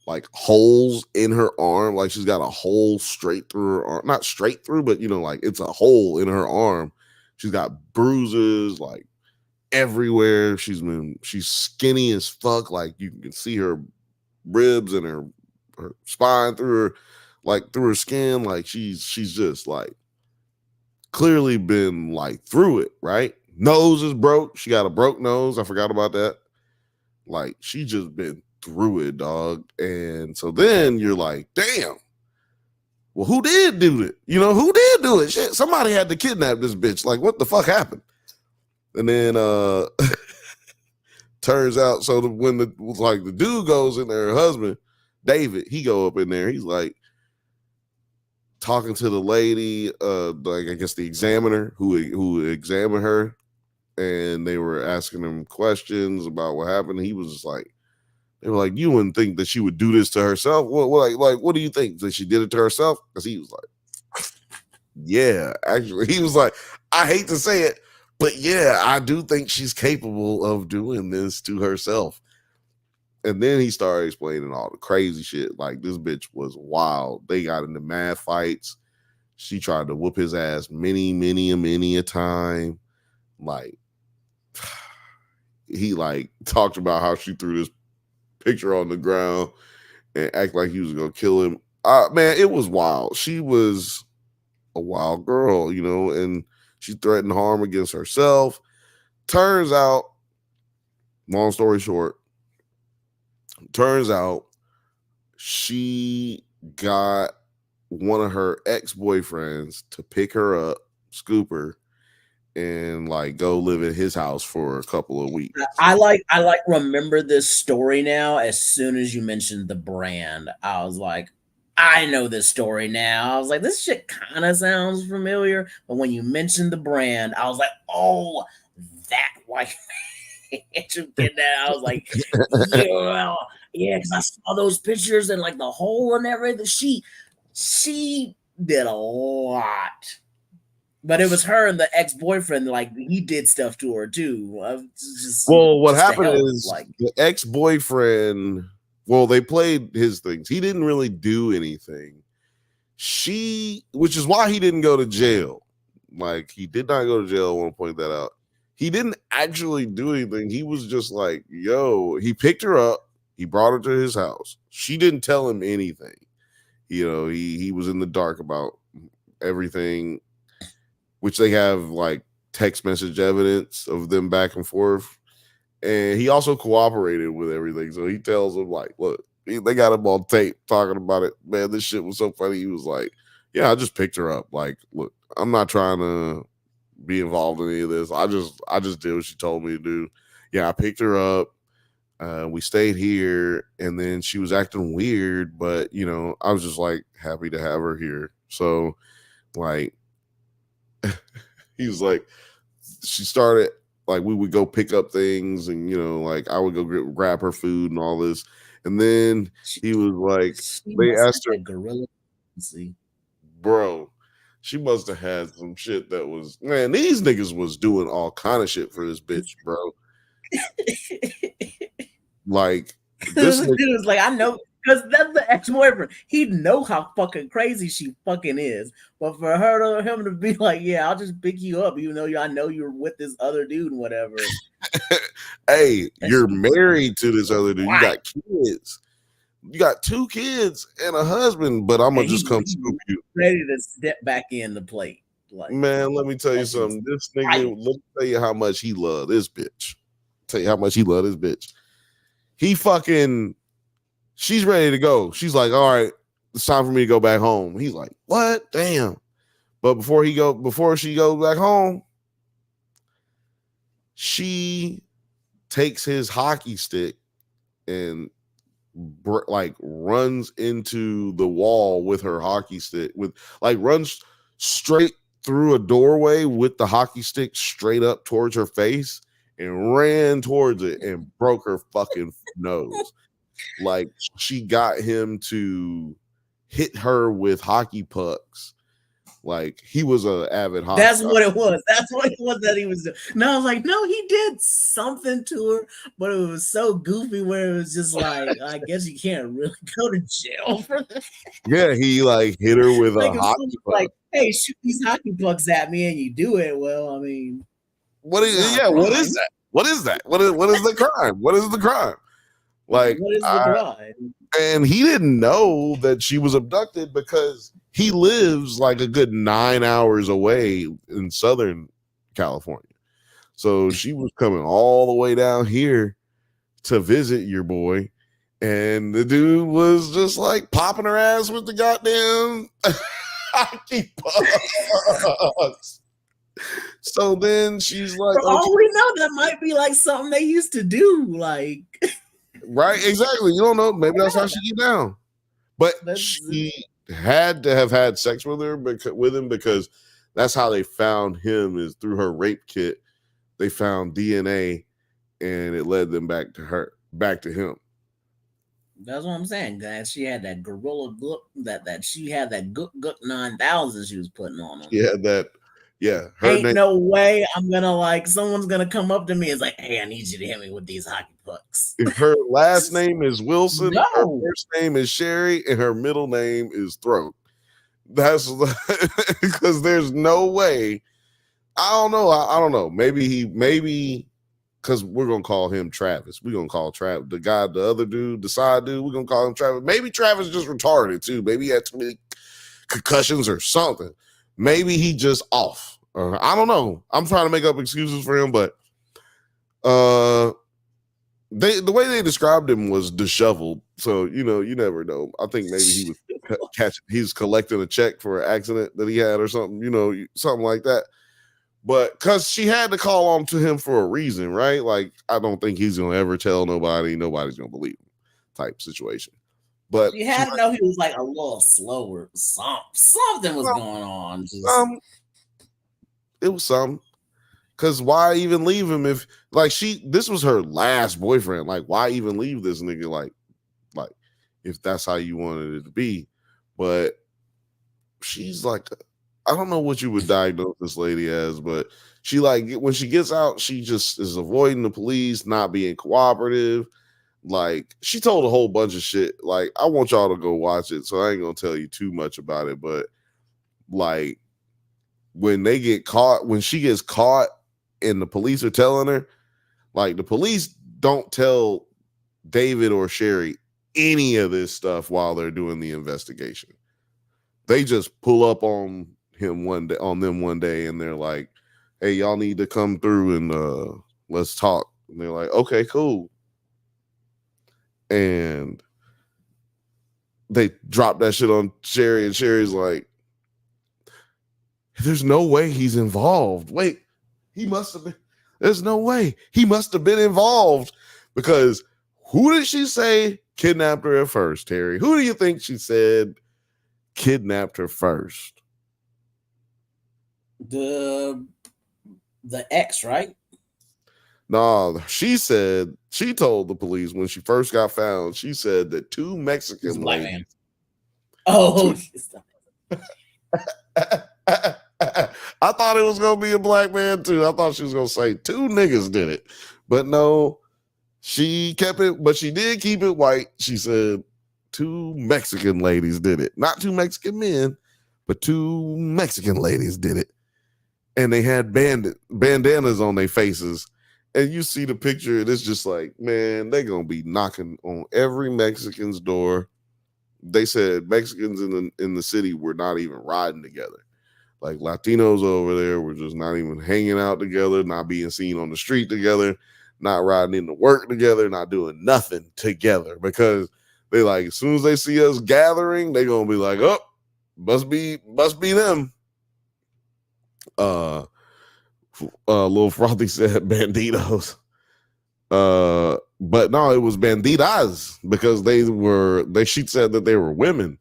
like holes in her arm. Like, she's got a hole straight through her arm. Not straight through, but like it's a hole in her arm. She's got bruises. Like, everywhere. She's skinny as fuck. Like you can see her ribs and her spine through her skin. Like she's just like clearly been like through it, right? Nose is broke. She got a broke nose. I forgot about that. Like she just been through it, dog. And so then you're like, damn. Well, who did do it? Who did do it? Shit, somebody had to kidnap this bitch. Like, what the fuck happened? And then turns out, so when the dude goes in there, her husband, David, he go up in there. He's like talking to the lady, like I guess the examiner who examined her, and they were asking him questions about what happened. He was just like, they were like, you wouldn't think that she would do this to herself. What do you think, that she did it to herself? Because he was like, yeah, actually, he was like, I hate to say it, but yeah, I do think she's capable of doing this to herself. And then he started explaining all the crazy shit. Like this bitch was wild. They got into mad fights. She tried to whoop his ass many a time. Like he like talked about how she threw this picture on the ground and act like he was gonna kill him. Man, it was wild. She was a wild girl, and she threatened harm against herself. Turns out, long story short, she got one of her ex-boyfriends to pick her up, scoop her, and like go live at his house for a couple of weeks. I remember this story now. As soon as you mentioned the brand, I was like, I know this story now. I was like, this shit kind of sounds familiar. But when you mentioned the brand, I was like, oh, that white man. I was like, yeah, because I saw those pictures and like the hole and everything. She did a lot. But it was her and the ex-boyfriend, like he did stuff to her too. What happened is like the ex-boyfriend, they played his things. He didn't really do anything. Which is why he didn't go to jail. Like he did not go to jail. I want to point that out. He didn't actually do anything. He was just like, he picked her up. He brought her to his house. She didn't tell him anything. He was in the dark about everything, which they have like text message evidence of them back and forth. And he also cooperated with everything. So he tells them like, look, they got him on tape talking about it. Man, this shit was so funny. He was like, yeah, I just picked her up. Like, look, I'm not trying to be involved in any of this. I just did what she told me to do. Yeah, I picked her up. We stayed here, and then she was acting weird, but I was just like happy to have her here. So like he was like, she started like we would go pick up things, and like I would go grab her food and all this, and then he was like, they asked her, gorilla. See, bro, she must have had some shit that was, man, these niggas was doing all kind of shit for this bitch, bro. Like this dude was like, I know, because that's the ex-boyfriend. He'd know how fucking crazy she fucking is. But for him to be like, yeah, I'll just pick you up, even though I know you're with this other dude and whatever. Hey, you're married to this other dude. You got kids. You got 2 kids and a husband, but I'm gonna just come scoop you. Ready to step back in the plate. Like, man, let me tell you something. This nigga, let me tell you how much he loved this bitch. Tell you how much he loved this bitch. She's ready to go. She's like, all right, it's time for me to go back home. He's like, what? Damn. But before she goes back home, she takes his hockey stick and runs into the wall with her hockey stick, runs straight through a doorway with the hockey stick straight up towards her face and ran towards it and broke her fucking nose. Like she got him to hit her with hockey pucks. Like he was an avid hockey. That's what it was. That's what it was that he was doing. No, I was like, no, he did something to her, but it was so goofy where it was just like, I guess you can't really go to jail for that. Yeah, he like hit her with a hockey puck. Like, hey, shoot these hockey pucks at me and you do it. Well, I mean, what is that? What is that? What is the crime? What is the crime? Like, what is the crime? And he didn't know that she was abducted because he lives like a good 9 hours away in Southern California. So she was coming all the way down here to visit your boy. And the dude was just like popping her ass with the goddamn hockey pucks. So then she's like, for all we know, that might be like something they used to do. Like, right, exactly. You don't know. Maybe that's how she get down. But she had to have had sex with him because that's how they found him, is through her rape kit. They found DNA and it led them back to him. That's what I'm saying, guys. She had that gorilla look, that she had that Gook 9000 she was putting on. Yeah, that. Yeah, ain't no way I'm gonna like someone's gonna come up to me and like, hey, I need you to hit me with these hockey pucks. If her last name is Wilson, her first name is Sherry, and her middle name is Throat. That's because there's no way. I don't know. I don't know. Maybe because we're gonna call him Travis. We're gonna call Travis the guy, the other dude, the side dude. We're gonna call him Travis. Maybe Travis just retarded too. Maybe he had too many concussions or something. Maybe he just off. I don't know. I'm trying to make up excuses for him, but the way they described him was disheveled. So you never know. I think maybe he was he's collecting a check for an accident that he had or something. Something like that. But because she had to call on to him for a reason, right? Like, I don't think he's gonna ever tell nobody. Nobody's gonna believe him. Type situation. But you had to know he was like a little slower. Something was going on. It was something. Because why even leave him if this was her last boyfriend? Like, why even leave this nigga? Like if that's how you wanted it to be. But she's like, I don't know what you would diagnose this lady as, but she when she gets out, she just is avoiding the police, not being cooperative. Like, she told a whole bunch of shit. Like, I want y'all to go watch it, so I ain't gonna tell you too much about it. But like, when she gets caught and the police are telling her, like, the police don't tell David or Sherry any of this stuff while they're doing the investigation. They just pull up on them one day, and they're like, hey, y'all need to come through and let's talk. And they're like, okay, cool. And they drop that shit on Sherry, and Sherry's like, there's no way he's involved. Wait, he must have been. There's no way. He must have been involved, because who did she say kidnapped her at first, Terry? Who do you think she said kidnapped her first? The ex, right? No, she told the police when she first got found, she said that two Mexican black ladies. Man. Oh, I thought it was gonna be a black man too. I thought she was gonna say two niggas did it, but no, she kept it. But she did keep it white. She said two Mexican ladies did it, not two Mexican men, but two Mexican ladies did it, and they had bandanas on their faces. And you see the picture, and it's just like, man, they're gonna be knocking on every Mexican's door. They said Mexicans in the city were not even riding together. Like, Latinos over there were just not even hanging out together, not being seen on the street together, not riding into work together, not doing nothing together, because they like, as soon as they see us gathering, they're gonna be like, oh, must be them. Little Frothy said banditos. But no, it was banditas, because she said that they were women.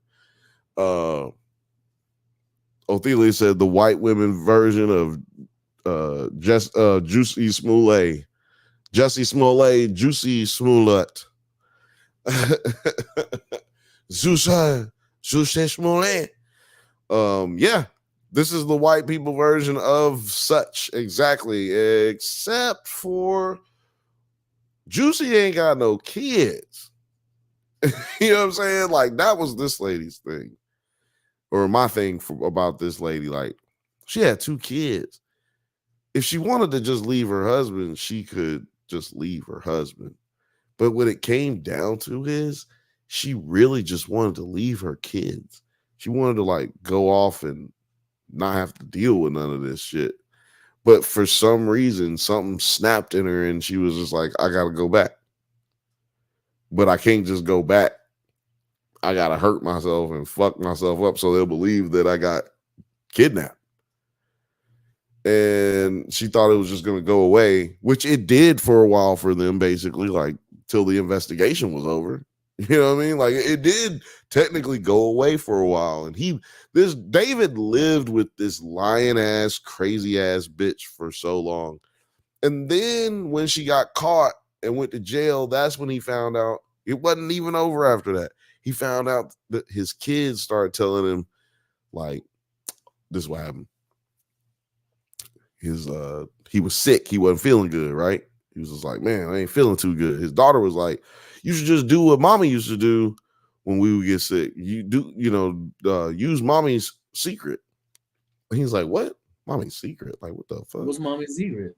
Othelia said the white women version of Juicy Smollett. Jussie Smollett, Juicy Smollett. Juicy Smollett. Yeah. This is the white people version of such, exactly, except for Juicy ain't got no kids. You know what I'm saying? Like, that was this lady's thing, or my thing about this lady. Like, she had two kids, if she wanted to just leave her husband, she could just leave her husband. But what it came down to is she really just wanted to leave her kids. She wanted to like go off and not have to deal with none of this shit. But for some reason, something snapped in her and she was just like, I got to go back. But I can't just go back. I got to hurt myself and fuck myself up so they'll believe that I got kidnapped. And she thought it was just going to go away, which it did for a while for them, basically, like till the investigation was over. You know what I mean? Like it did technically go away for a while. And this David lived with this lying ass, crazy ass bitch for so long. And then when she got caught and went to jail, that's when he found out it wasn't even over after that. He found out that his kids started telling him, like, this is what happened. He was sick. He wasn't feeling good, right? He was just like, man, I ain't feeling too good. His daughter was like, you should just do what mommy used to do when we would get sick. You do, use mommy's secret. And he's like, what? Mommy's secret? Like, what the fuck? What's mommy's secret?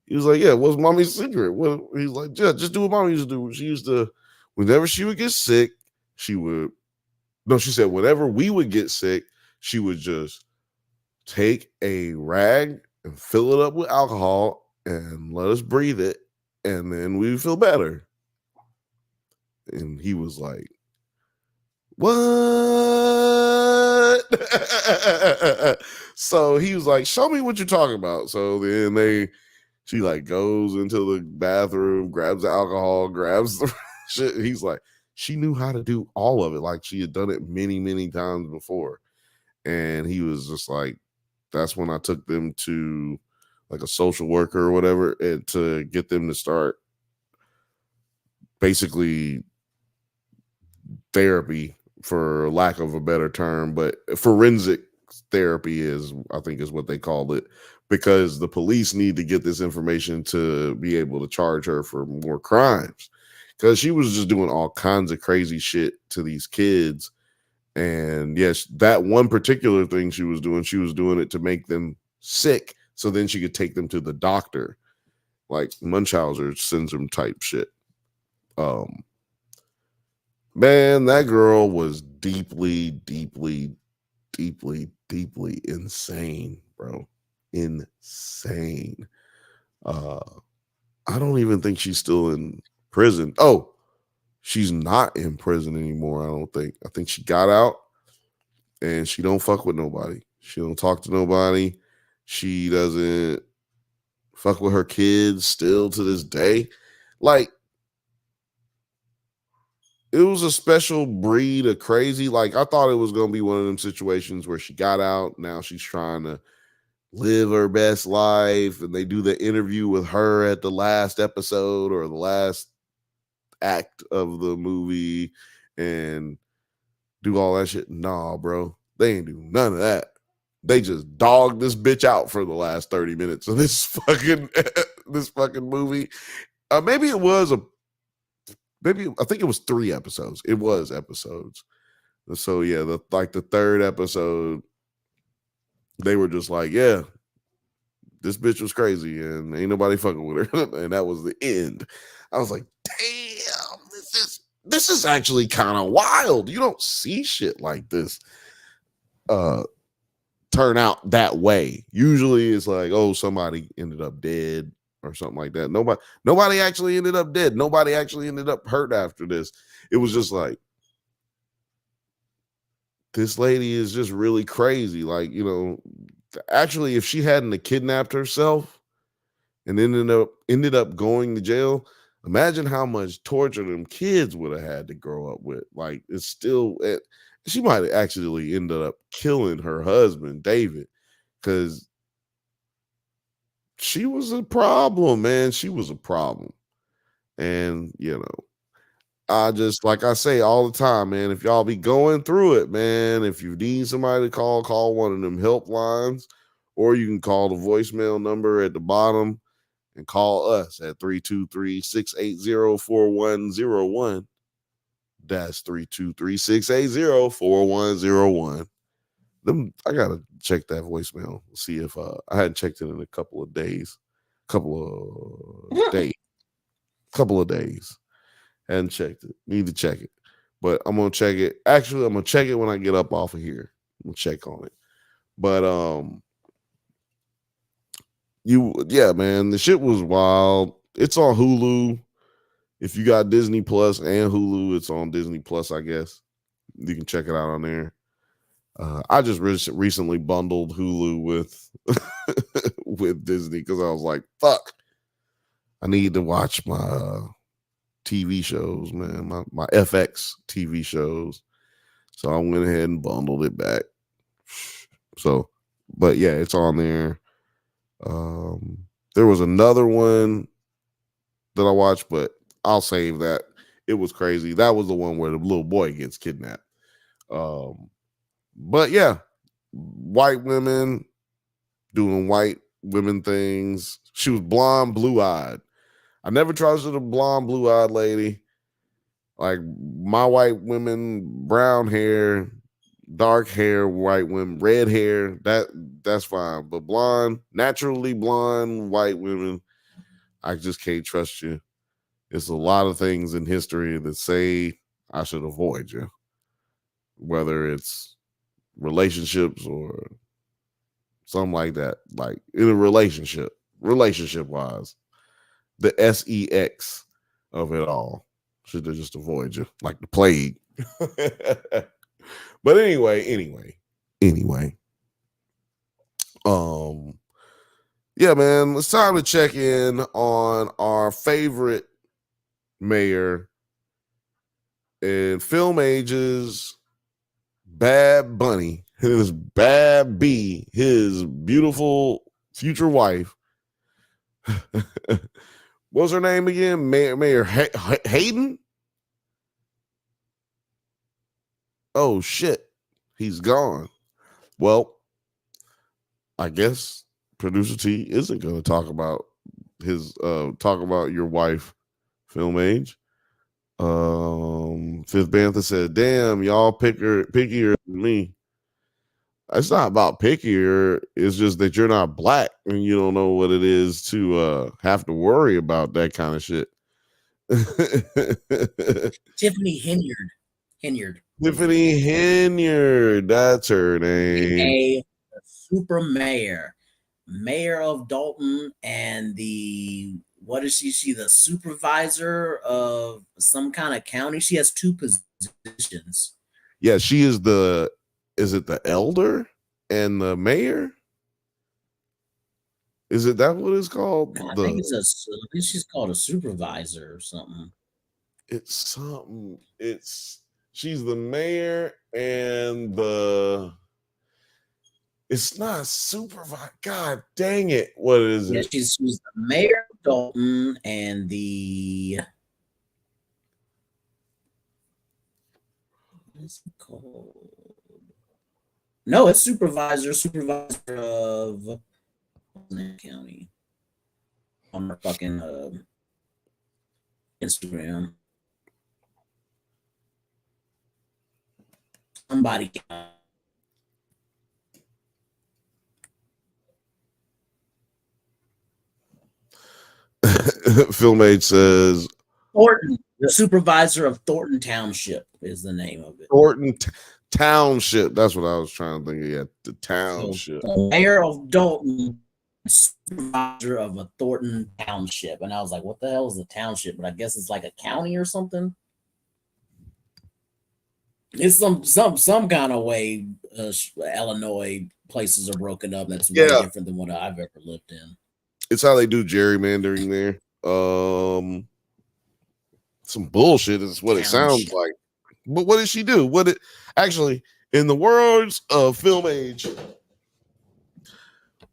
He was like, yeah, what's mommy's secret? Well, he's like, yeah, just do what mommy used to do. She used to, whenever she would get sick, she said, whenever we would get sick, she would just take a rag and fill it up with alcohol and let us breathe it, and then we would feel better. And he was like, what? So he was like, show me what you're talking about. So then she like goes into the bathroom, grabs the alcohol, grabs the shit. He's like, she knew how to do all of it. Like she had done it many, many times before. And he was just like, that's when I took them to like a social worker or whatever, and to get them to start basically therapy, for lack of a better term, but forensic therapy I think is what they called it, because the police need to get this information to be able to charge her for more crimes, because she was just doing all kinds of crazy shit to these kids. And yes, that one particular thing she was doing it to make them sick, so then she could take them to the doctor, like Munchausen syndrome type shit. Man, that girl was deeply, deeply, deeply, deeply insane, bro. Insane. I don't even think she's still in prison. Oh, she's not in prison anymore, I don't think. I think she got out, and she don't fuck with nobody. She don't talk to nobody. She doesn't fuck with her kids still to this day. Like, it was a special breed of crazy. Like, I thought it was going to be one of them situations where she got out. Now she's trying to live her best life. And they do the interview with her at the last episode or the last act of the movie and do all that shit. Nah, bro. They ain't do none of that. They just dogged this bitch out for the last 30 minutes of this fucking movie. I think it was 3 episodes. It was episodes. So yeah, the third episode, they were just like, yeah, this bitch was crazy and ain't nobody fucking with her. And that was the end. I was like, damn, this is actually kind of wild. You don't see shit like this turn out that way. Usually it's like, oh, somebody ended up dead or something like that. Nobody actually ended up dead. Nobody actually ended up hurt after this. It was just like, this lady is just really crazy. Like, actually, if she hadn't kidnapped herself and ended up going to jail, imagine how much torture them kids would have had to grow up with. Like, it's still, she might have actually ended up killing her husband, David, because she was a problem, man. She was a problem. And, I just, like I say all the time, man, if y'all be going through it, man, if you need somebody to call one of them helplines, or you can call the voicemail number at the bottom and call us at 323-680-4101. That's 323-680-4101. I gotta check that voicemail, see if I hadn't checked it in a couple of days. Couple of days. Hadn't checked it. Need to check it. But I'm gonna check it. Actually, I'm gonna check it when I get up off of here. I'm gonna check on it. But man, the shit was wild. It's on Hulu. If you got Disney Plus and Hulu, it's on Disney Plus, I guess. You can check it out on there. I just recently bundled Hulu with with Disney because I was like, fuck, I need to watch my TV shows, man, my FX TV shows. So I went ahead and bundled it back. So, but yeah, it's on there. There was another one that I watched, but I'll save that. It was crazy. That was the one where the little boy gets kidnapped. But yeah, white women doing white women things. She was blonde, blue-eyed. I never trusted a blonde, blue-eyed lady. Like my white women, brown hair, dark hair, white women, red hair, that's fine. But blonde, naturally blonde white women, I just can't trust you. It's a lot of things in history that say I should avoid you. Whether it's relationships or something like that. Like in a relationship wise. The sex of it all should have just avoid you, like the plague. But anyway, yeah, man, it's time to check in on our favorite mayor and Film Age's Bad Bunny, his Bad B, his beautiful future wife. What was her name again? Mayor Hayden? Oh shit, he's gone. Well, I guess producer T isn't going to talk about your wife, Film Age. Fifth Bantha said, "Damn, y'all pickier than me." It's not about pickier. It's just that you're not black and you don't know what it is to have to worry about that kind of shit. Tiffany Henyard. Tiffany Henyard, that's her name. A super mayor of Dalton, and what is she? She the supervisor of some kind of county. She has two positions. Yeah, she is is it the elder and the mayor? Is it that what it's called? I think she's called a supervisor or something. It's something. She's the mayor and it's not supervisor. God dang it. What is it? She's the mayor of Dalton and what is it called? No, it's supervisor of county on her fucking Instagram. Somebody. Filmade says Thornton, the supervisor of Thornton Township is the name of it. Thornton Township. That's what I was trying to think of. Yeah, the township. So, mayor of Dalton, supervisor of a Thornton Township, and I was like, "What the hell is a township?" But I guess it's like a county or something. It's some kind of way Illinois places are broken up. That's way different than what I've ever lived in. It's how they do gerrymandering there. Some bullshit is what it sounds like. But what did she do? Actually, in the words of Film Age,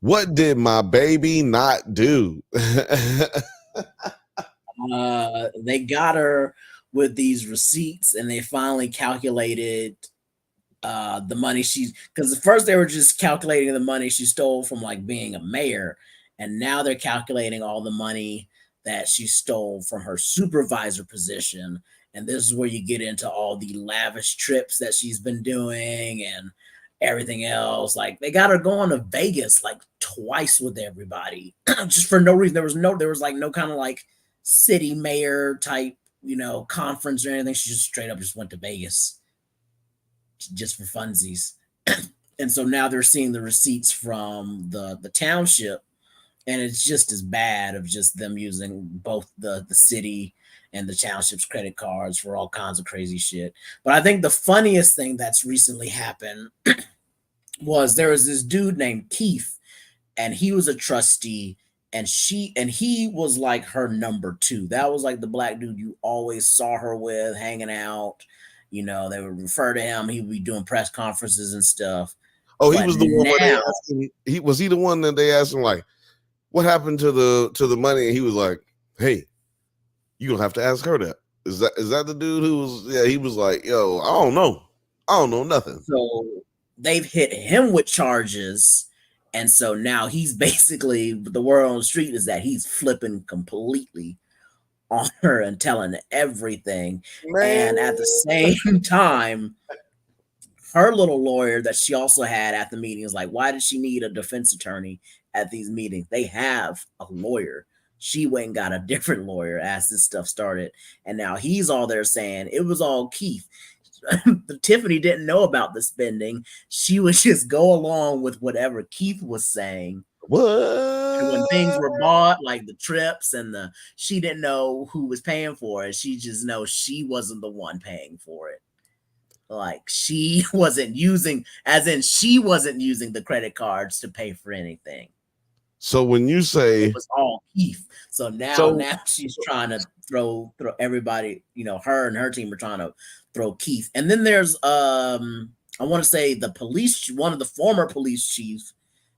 what did my baby not do? They got her with these receipts, and they finally calculated the money because at first they were just calculating the money she stole from like being a mayor, and now they're calculating all the money that she stole from her supervisor position. And this is where you get into all the lavish trips that she's been doing and everything else. Like they got her going to Vegas like twice with everybody, just for no reason. There was like no kind of like city mayor type, conference or anything. She just straight up just went to Vegas just for funsies. And so now they're seeing the receipts from the township, and it's just as bad of just them using both the city and the township's credit cards for all kinds of crazy shit. But I think the funniest thing that's recently happened was there was this dude named Keith, and he was a trustee, and he was like her number two. That was like the black dude you always saw her with, hanging out. They would refer to him. He would be doing press conferences and stuff. Oh, he But was the one where they now, asked him. Was he the one that they asked him like, "What happened to the money?" And he was like, "Hey, you gonna have to ask her that." Is that the dude who was? Yeah, he was like, "Yo, I don't know nothing." so they've hit him with charges, and so now he's basically, the word on the street is that he's flipping completely on her and telling everything. Man. And at the same time, her little lawyer that she also had at the meeting is like, why did she need a defense attorney at these meetings? They have a lawyer. She went and got a different lawyer as this stuff started. And now he's all there saying it was all Keith. Tiffany didn't know about the spending. She would just go along with whatever Keith was saying. What? And when things were bought, like the trips and she didn't know who was paying for it. She just knows she wasn't the one paying for it. Like she wasn't using the credit cards to pay for anything. So when you say it was all Keith, so now she's trying to throw everybody, her and her team are trying to throw Keith. And then there's I want to say one of the former police chiefs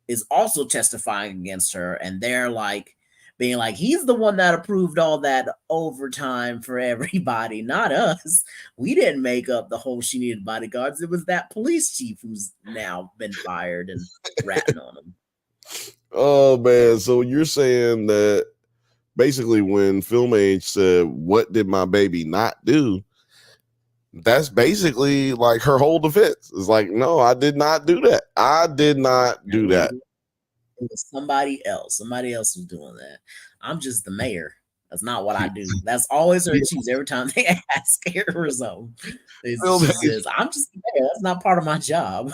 is also testifying against her, and they're like being like, he's the one that approved all that overtime for everybody, not us. We didn't make up the whole she needed bodyguards. It was that police chief who's now been fired and ratting on him. Oh man, so you're saying that basically when Film Age said, "What did my baby not do?" That's basically like her whole defense. It's like, no, I did not do that. I did not do that. It was somebody else. Somebody else was doing that. I'm just the mayor. That's not what I do. That's always her excuse every time they ask her or something. She says, I'm just the mayor. That's not part of my job.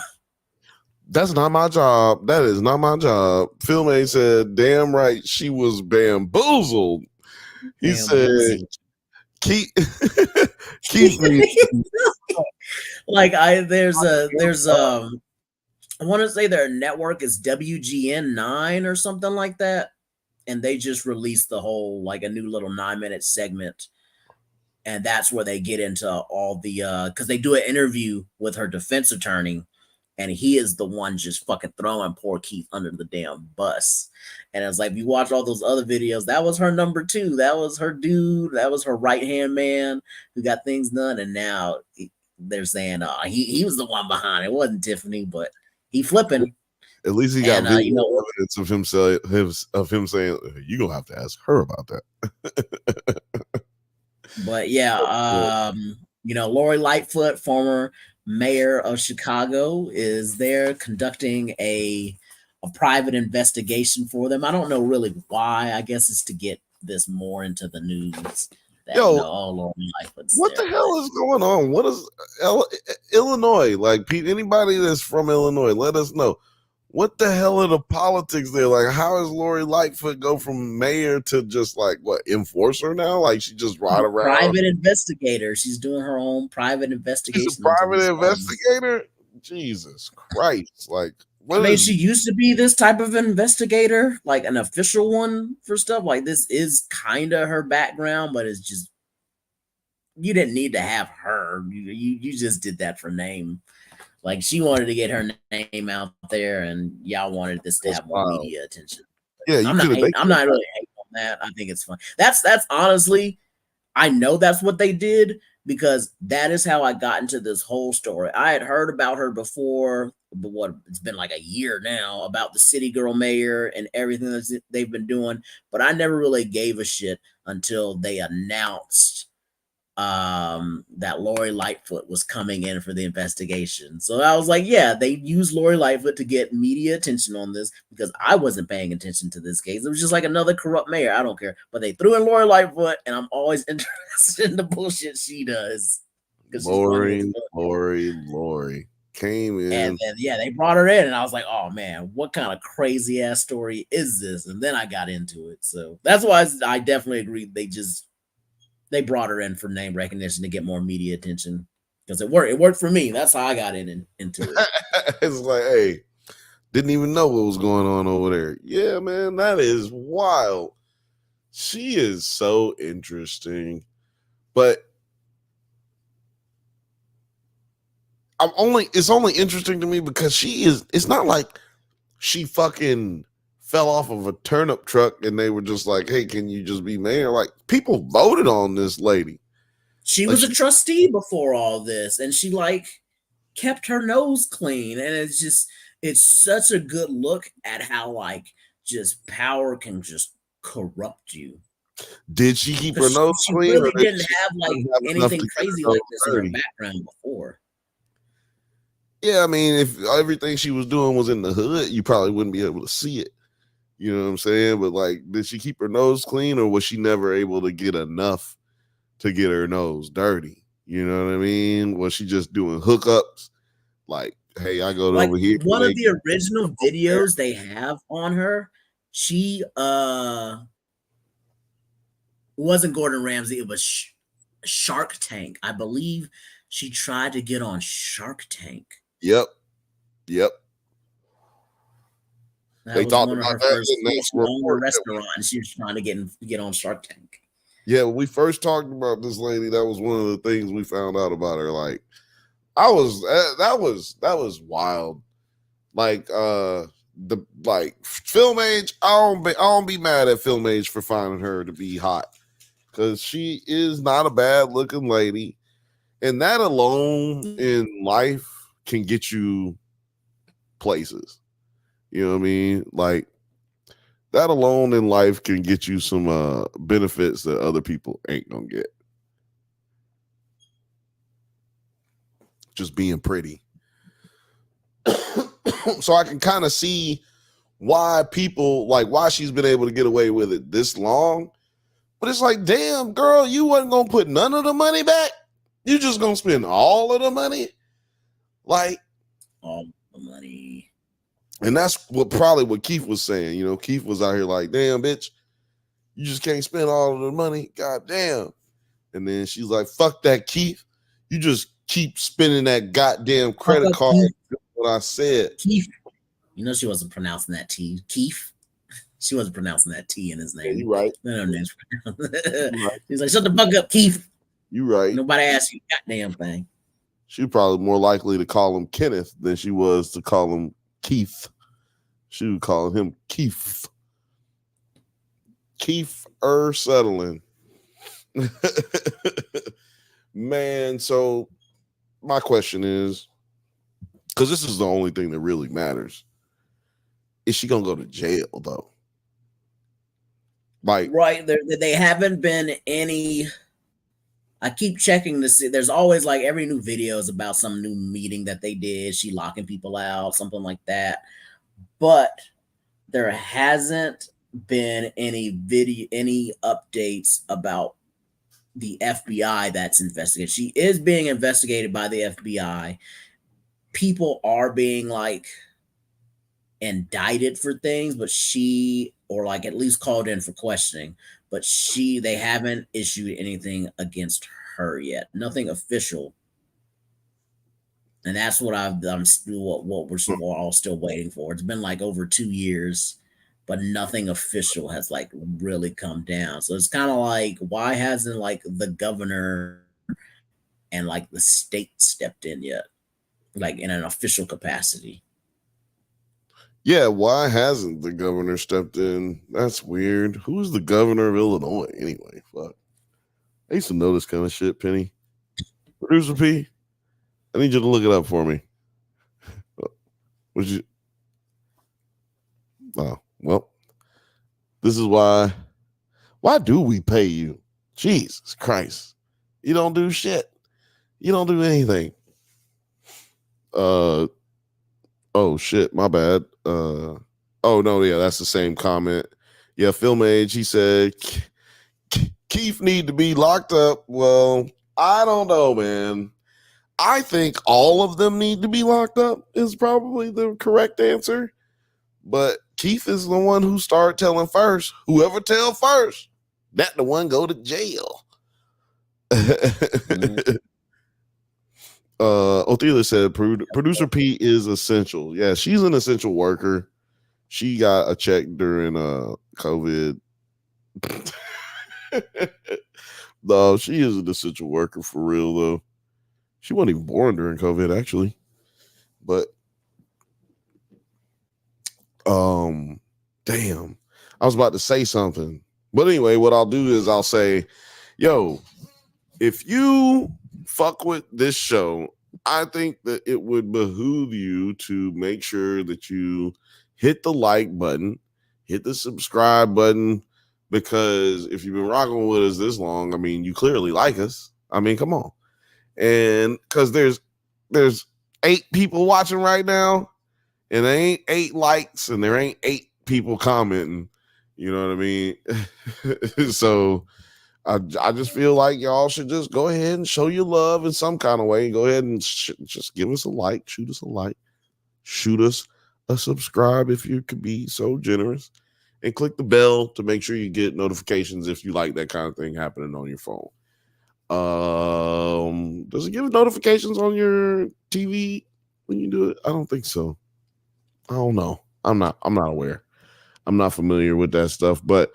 That's not my job. That is not my job. Film A said, damn right, she was bamboozled. He said, Keith like I want to say their network is WGN 9 or something like that. And they just released the whole, like a new little 9-minute segment. And that's where they get into all the, because they do an interview with her defense attorney. And he is the one just fucking throwing poor Keith under the damn bus. And it's like, if you watch all those other videos, that was her number two. That was her dude. That was her right-hand man who got things done. And now they're saying he was the one behind it. It wasn't Tiffany, but he flipping. At least he got video evidence of him saying, "You're gonna have to ask her about that." But yeah, Lori Lightfoot, former mayor of Chicago, is there conducting a private investigation for them. I don't know really why. I guess it's to get this more into the news. Lori Lightfoot's what the hell is going on? What is Illinois? Like, Pete, anybody that's from Illinois, let us know. What the hell are the politics there? Like, how does Lori Lightfoot go from mayor to just like enforcer now? Like, she just ride around. Private investigator. She's doing her own private investigation. She's a private investigator? Jesus Christ. Like, she used to be this type of investigator, like an official one for stuff. Like, this is kind of her background, but it's just, you didn't need to have her. You just did that for name. Like, she wanted to get her name out there, and y'all wanted this to have more media attention. Yeah, I'm not really hating on that. I think it's fun. That's honestly, I know that's what they did, because that is how I got into this whole story. I had heard about her before, but it's been like a year now, about the city girl mayor and everything that they've been doing, but I never really gave a shit until they announced that Lori Lightfoot was coming in for the investigation. So I was like, yeah, they used Lori Lightfoot to get media attention on this because I wasn't paying attention to this case. It was just like another corrupt mayor. I don't care. But they threw in Lori Lightfoot, and I'm always interested in the bullshit she does. Lori came in. And then, yeah, they brought her in, and I was like, oh man, what kind of crazy ass story is this? And then I got into it. So that's why I definitely agree. They brought her in for name recognition to get more media attention because it worked. It worked for me. That's how I got into it. It's like, hey, didn't even know what was going on over there. Yeah, man, that is wild. She is so interesting, but it's only interesting to me because it's not like she fucking fell off of a turnip truck and they were just like, hey, can you just be mayor? Like, people voted on this lady. She was a trustee before all this, and she kept her nose clean. And it's such a good look at how just power can just corrupt you. Did she keep her nose clean? She really didn't have anything crazy like this in her background before. Yeah, I mean, if everything she was doing was in the hood, you probably wouldn't be able to see it. You know what I'm saying? But did she keep her nose clean, or was she never able to get enough to get her nose dirty? You know what I mean? Was she just doing hookups? Like, hey, I go over here. One of the original videos they have on her, she wasn't Gordon Ramsay, it was Shark Tank. I believe she tried to get on Shark Tank. Yep. They talked about her first restaurant, and she was trying to get on Shark Tank. Yeah, when we first talked about this lady, that was one of the things we found out about her. Like, that was wild. Film Age, I don't be mad at Film Age for finding her to be hot, because she is not a bad looking lady, and that alone in life can get you places. You know what I mean? Like, that alone in life can get you some benefits that other people ain't gonna get. Just being pretty. So I can kind of see why why she's been able to get away with it this long. But it's like, damn, girl, you wasn't gonna put none of the money back? You just gonna spend all of the money? Like, all the money. And that's what Keith was saying. You know, Keith was out here like, damn, bitch, you just can't spend all of the money. God damn. And then she's like, fuck that, Keith. You just keep spending that goddamn credit card. Keith. What I said. Keith. You know, she wasn't pronouncing that T. Keith. She wasn't pronouncing that T in his name. Yeah, you right. No name's right. He's like, shut the fuck up, Keith. You right. Nobody asked you goddamn thing. She probably more likely to call him Kenneth than she was to call him Keith. She would call him Keith. Keith Sutherland. Man, so my question is, because this is the only thing that really matters, is she gonna go to jail though? Like, right, they haven't been any. I keep checking to see. There's always every new video is about some new meeting that they did. She locking people out, something like that. But there hasn't been any updates about the FBI that's investigated. She is being investigated by the FBI. People are being indicted for things, but or at least called in for questioning. But they haven't issued anything against her yet. Nothing official. And that's what I'm still what we're all still waiting for. It's been over 2 years, but nothing official has really come down. So it's kind of why hasn't the governor and the state stepped in yet, in an official capacity? Yeah, why hasn't the governor stepped in? That's weird. Who's the governor of Illinois anyway? Fuck. I used to know this kind of shit, Penny. Producer P, I need you to look it up for me. Would you? Oh, well, this is why. Why do we pay you? Jesus Christ. You don't do shit. You don't do anything. Oh shit, my bad. Oh no, yeah, that's the same comment. Yeah, Film Age, he said Keith need to be locked up. Well, I don't know, man. I think all of them need to be locked up is probably the correct answer. But Keith is the one who started telling first. Whoever tell first, that the one go to jail. Othila said producer P is essential. Yeah, she's an essential worker. She got a check during COVID. No, she is an essential worker for real though. She wasn't even born during COVID actually. But damn. I was about to say something. But anyway, what I'll do is I'll say, yo, if you fuck with this show, I think that it would behoove you to make sure that you hit the like button, hit the subscribe button, because if you've been rocking with us this long, I mean, you clearly like us. I mean, come on. And because there's 8 people watching right now, and there ain't 8 likes, and there ain't 8 people commenting. You know what I mean? So I just feel like y'all should just go ahead and show your love in some kind of way. Go ahead and just give us a like, shoot us a like, shoot us a subscribe if you could be so generous, and click the bell to make sure you get notifications if you like that kind of thing happening on your phone. Does it give notifications on your TV when you do it? I don't think so. I don't know. I'm not aware. I'm not familiar with that stuff. But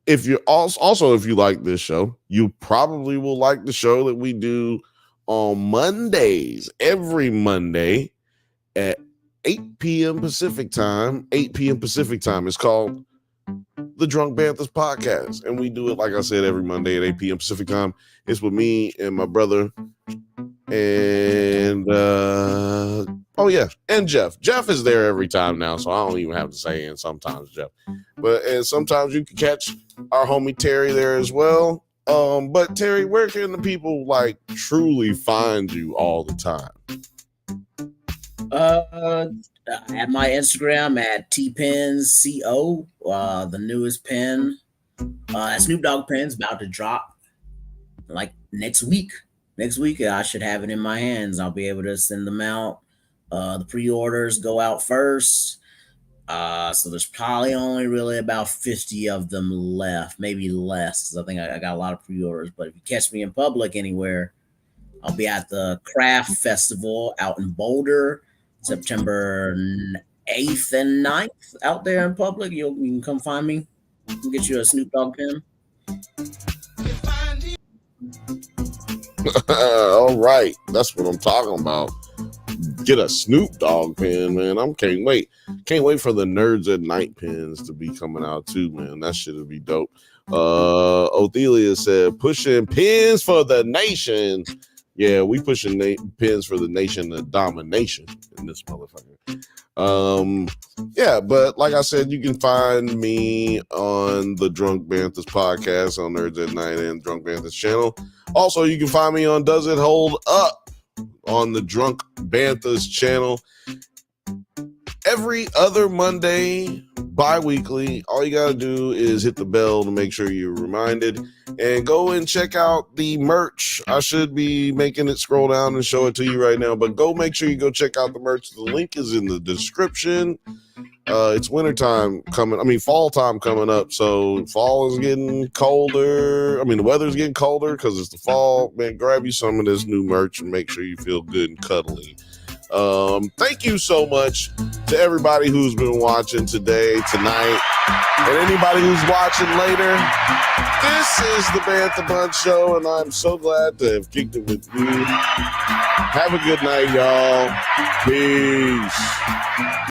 if you're also if you like this show, you probably will like the show that we do on Mondays, every Monday at 8 p.m. Pacific time. 8 p.m. Pacific time. It's called the Drunk Banthas Podcast. And we do it, like I said, every Monday at 8 p.m. Pacific time. It's with me and my brother and and Jeff. Jeff is there every time now, so I don't even have to say and sometimes Jeff. And sometimes you can catch our homie Terry there as well. But Terry, where can the people like truly find you all the time? At my Instagram at tpensco, the newest pen. Snoop Dogg pen's about to drop like next week. Next week, I should have it in my hands. I'll be able to send them out. The pre-orders go out first. So there's probably only really about 50 of them left, maybe less. I think I got a lot of pre-orders. But if you catch me in public anywhere, I'll be at the Craft Festival out in Boulder, September 8th and 9th out there in public. You can come find me. I can get you a Snoop Dogg pen. All right. That's what I'm talking about. Get a Snoop Dogg pen, man. Can't wait. Can't wait for the Nerds at Night pens to be coming out too, man. That shit would be dope. Othelia said, pushing pins for the nation. Yeah, we pushing pins for the nation of domination in this motherfucker. Yeah, but like I said, you can find me on the Drunk Banthas podcast on Nerds at Night and Drunk Banthas channel. Also, you can find me on Does It Hold Up on the Drunk Banthas channel every other Monday, bi-weekly. All you gotta do is hit the bell to make sure you're reminded, and go and check out the merch. I should be making it scroll down and show it to you right now, but go make sure you go check out the merch. The link is in the description. It's wintertime coming. Fall time coming up. So fall is getting colder. The weather's getting colder because it's the fall. Man, grab you some of this new merch and make sure you feel good and cuddly. Thank you so much to everybody who's been watching tonight, and anybody who's watching later. This is the Bantha Bunch Show, and I'm so glad to have kicked it with you. Have a good night, y'all. Peace.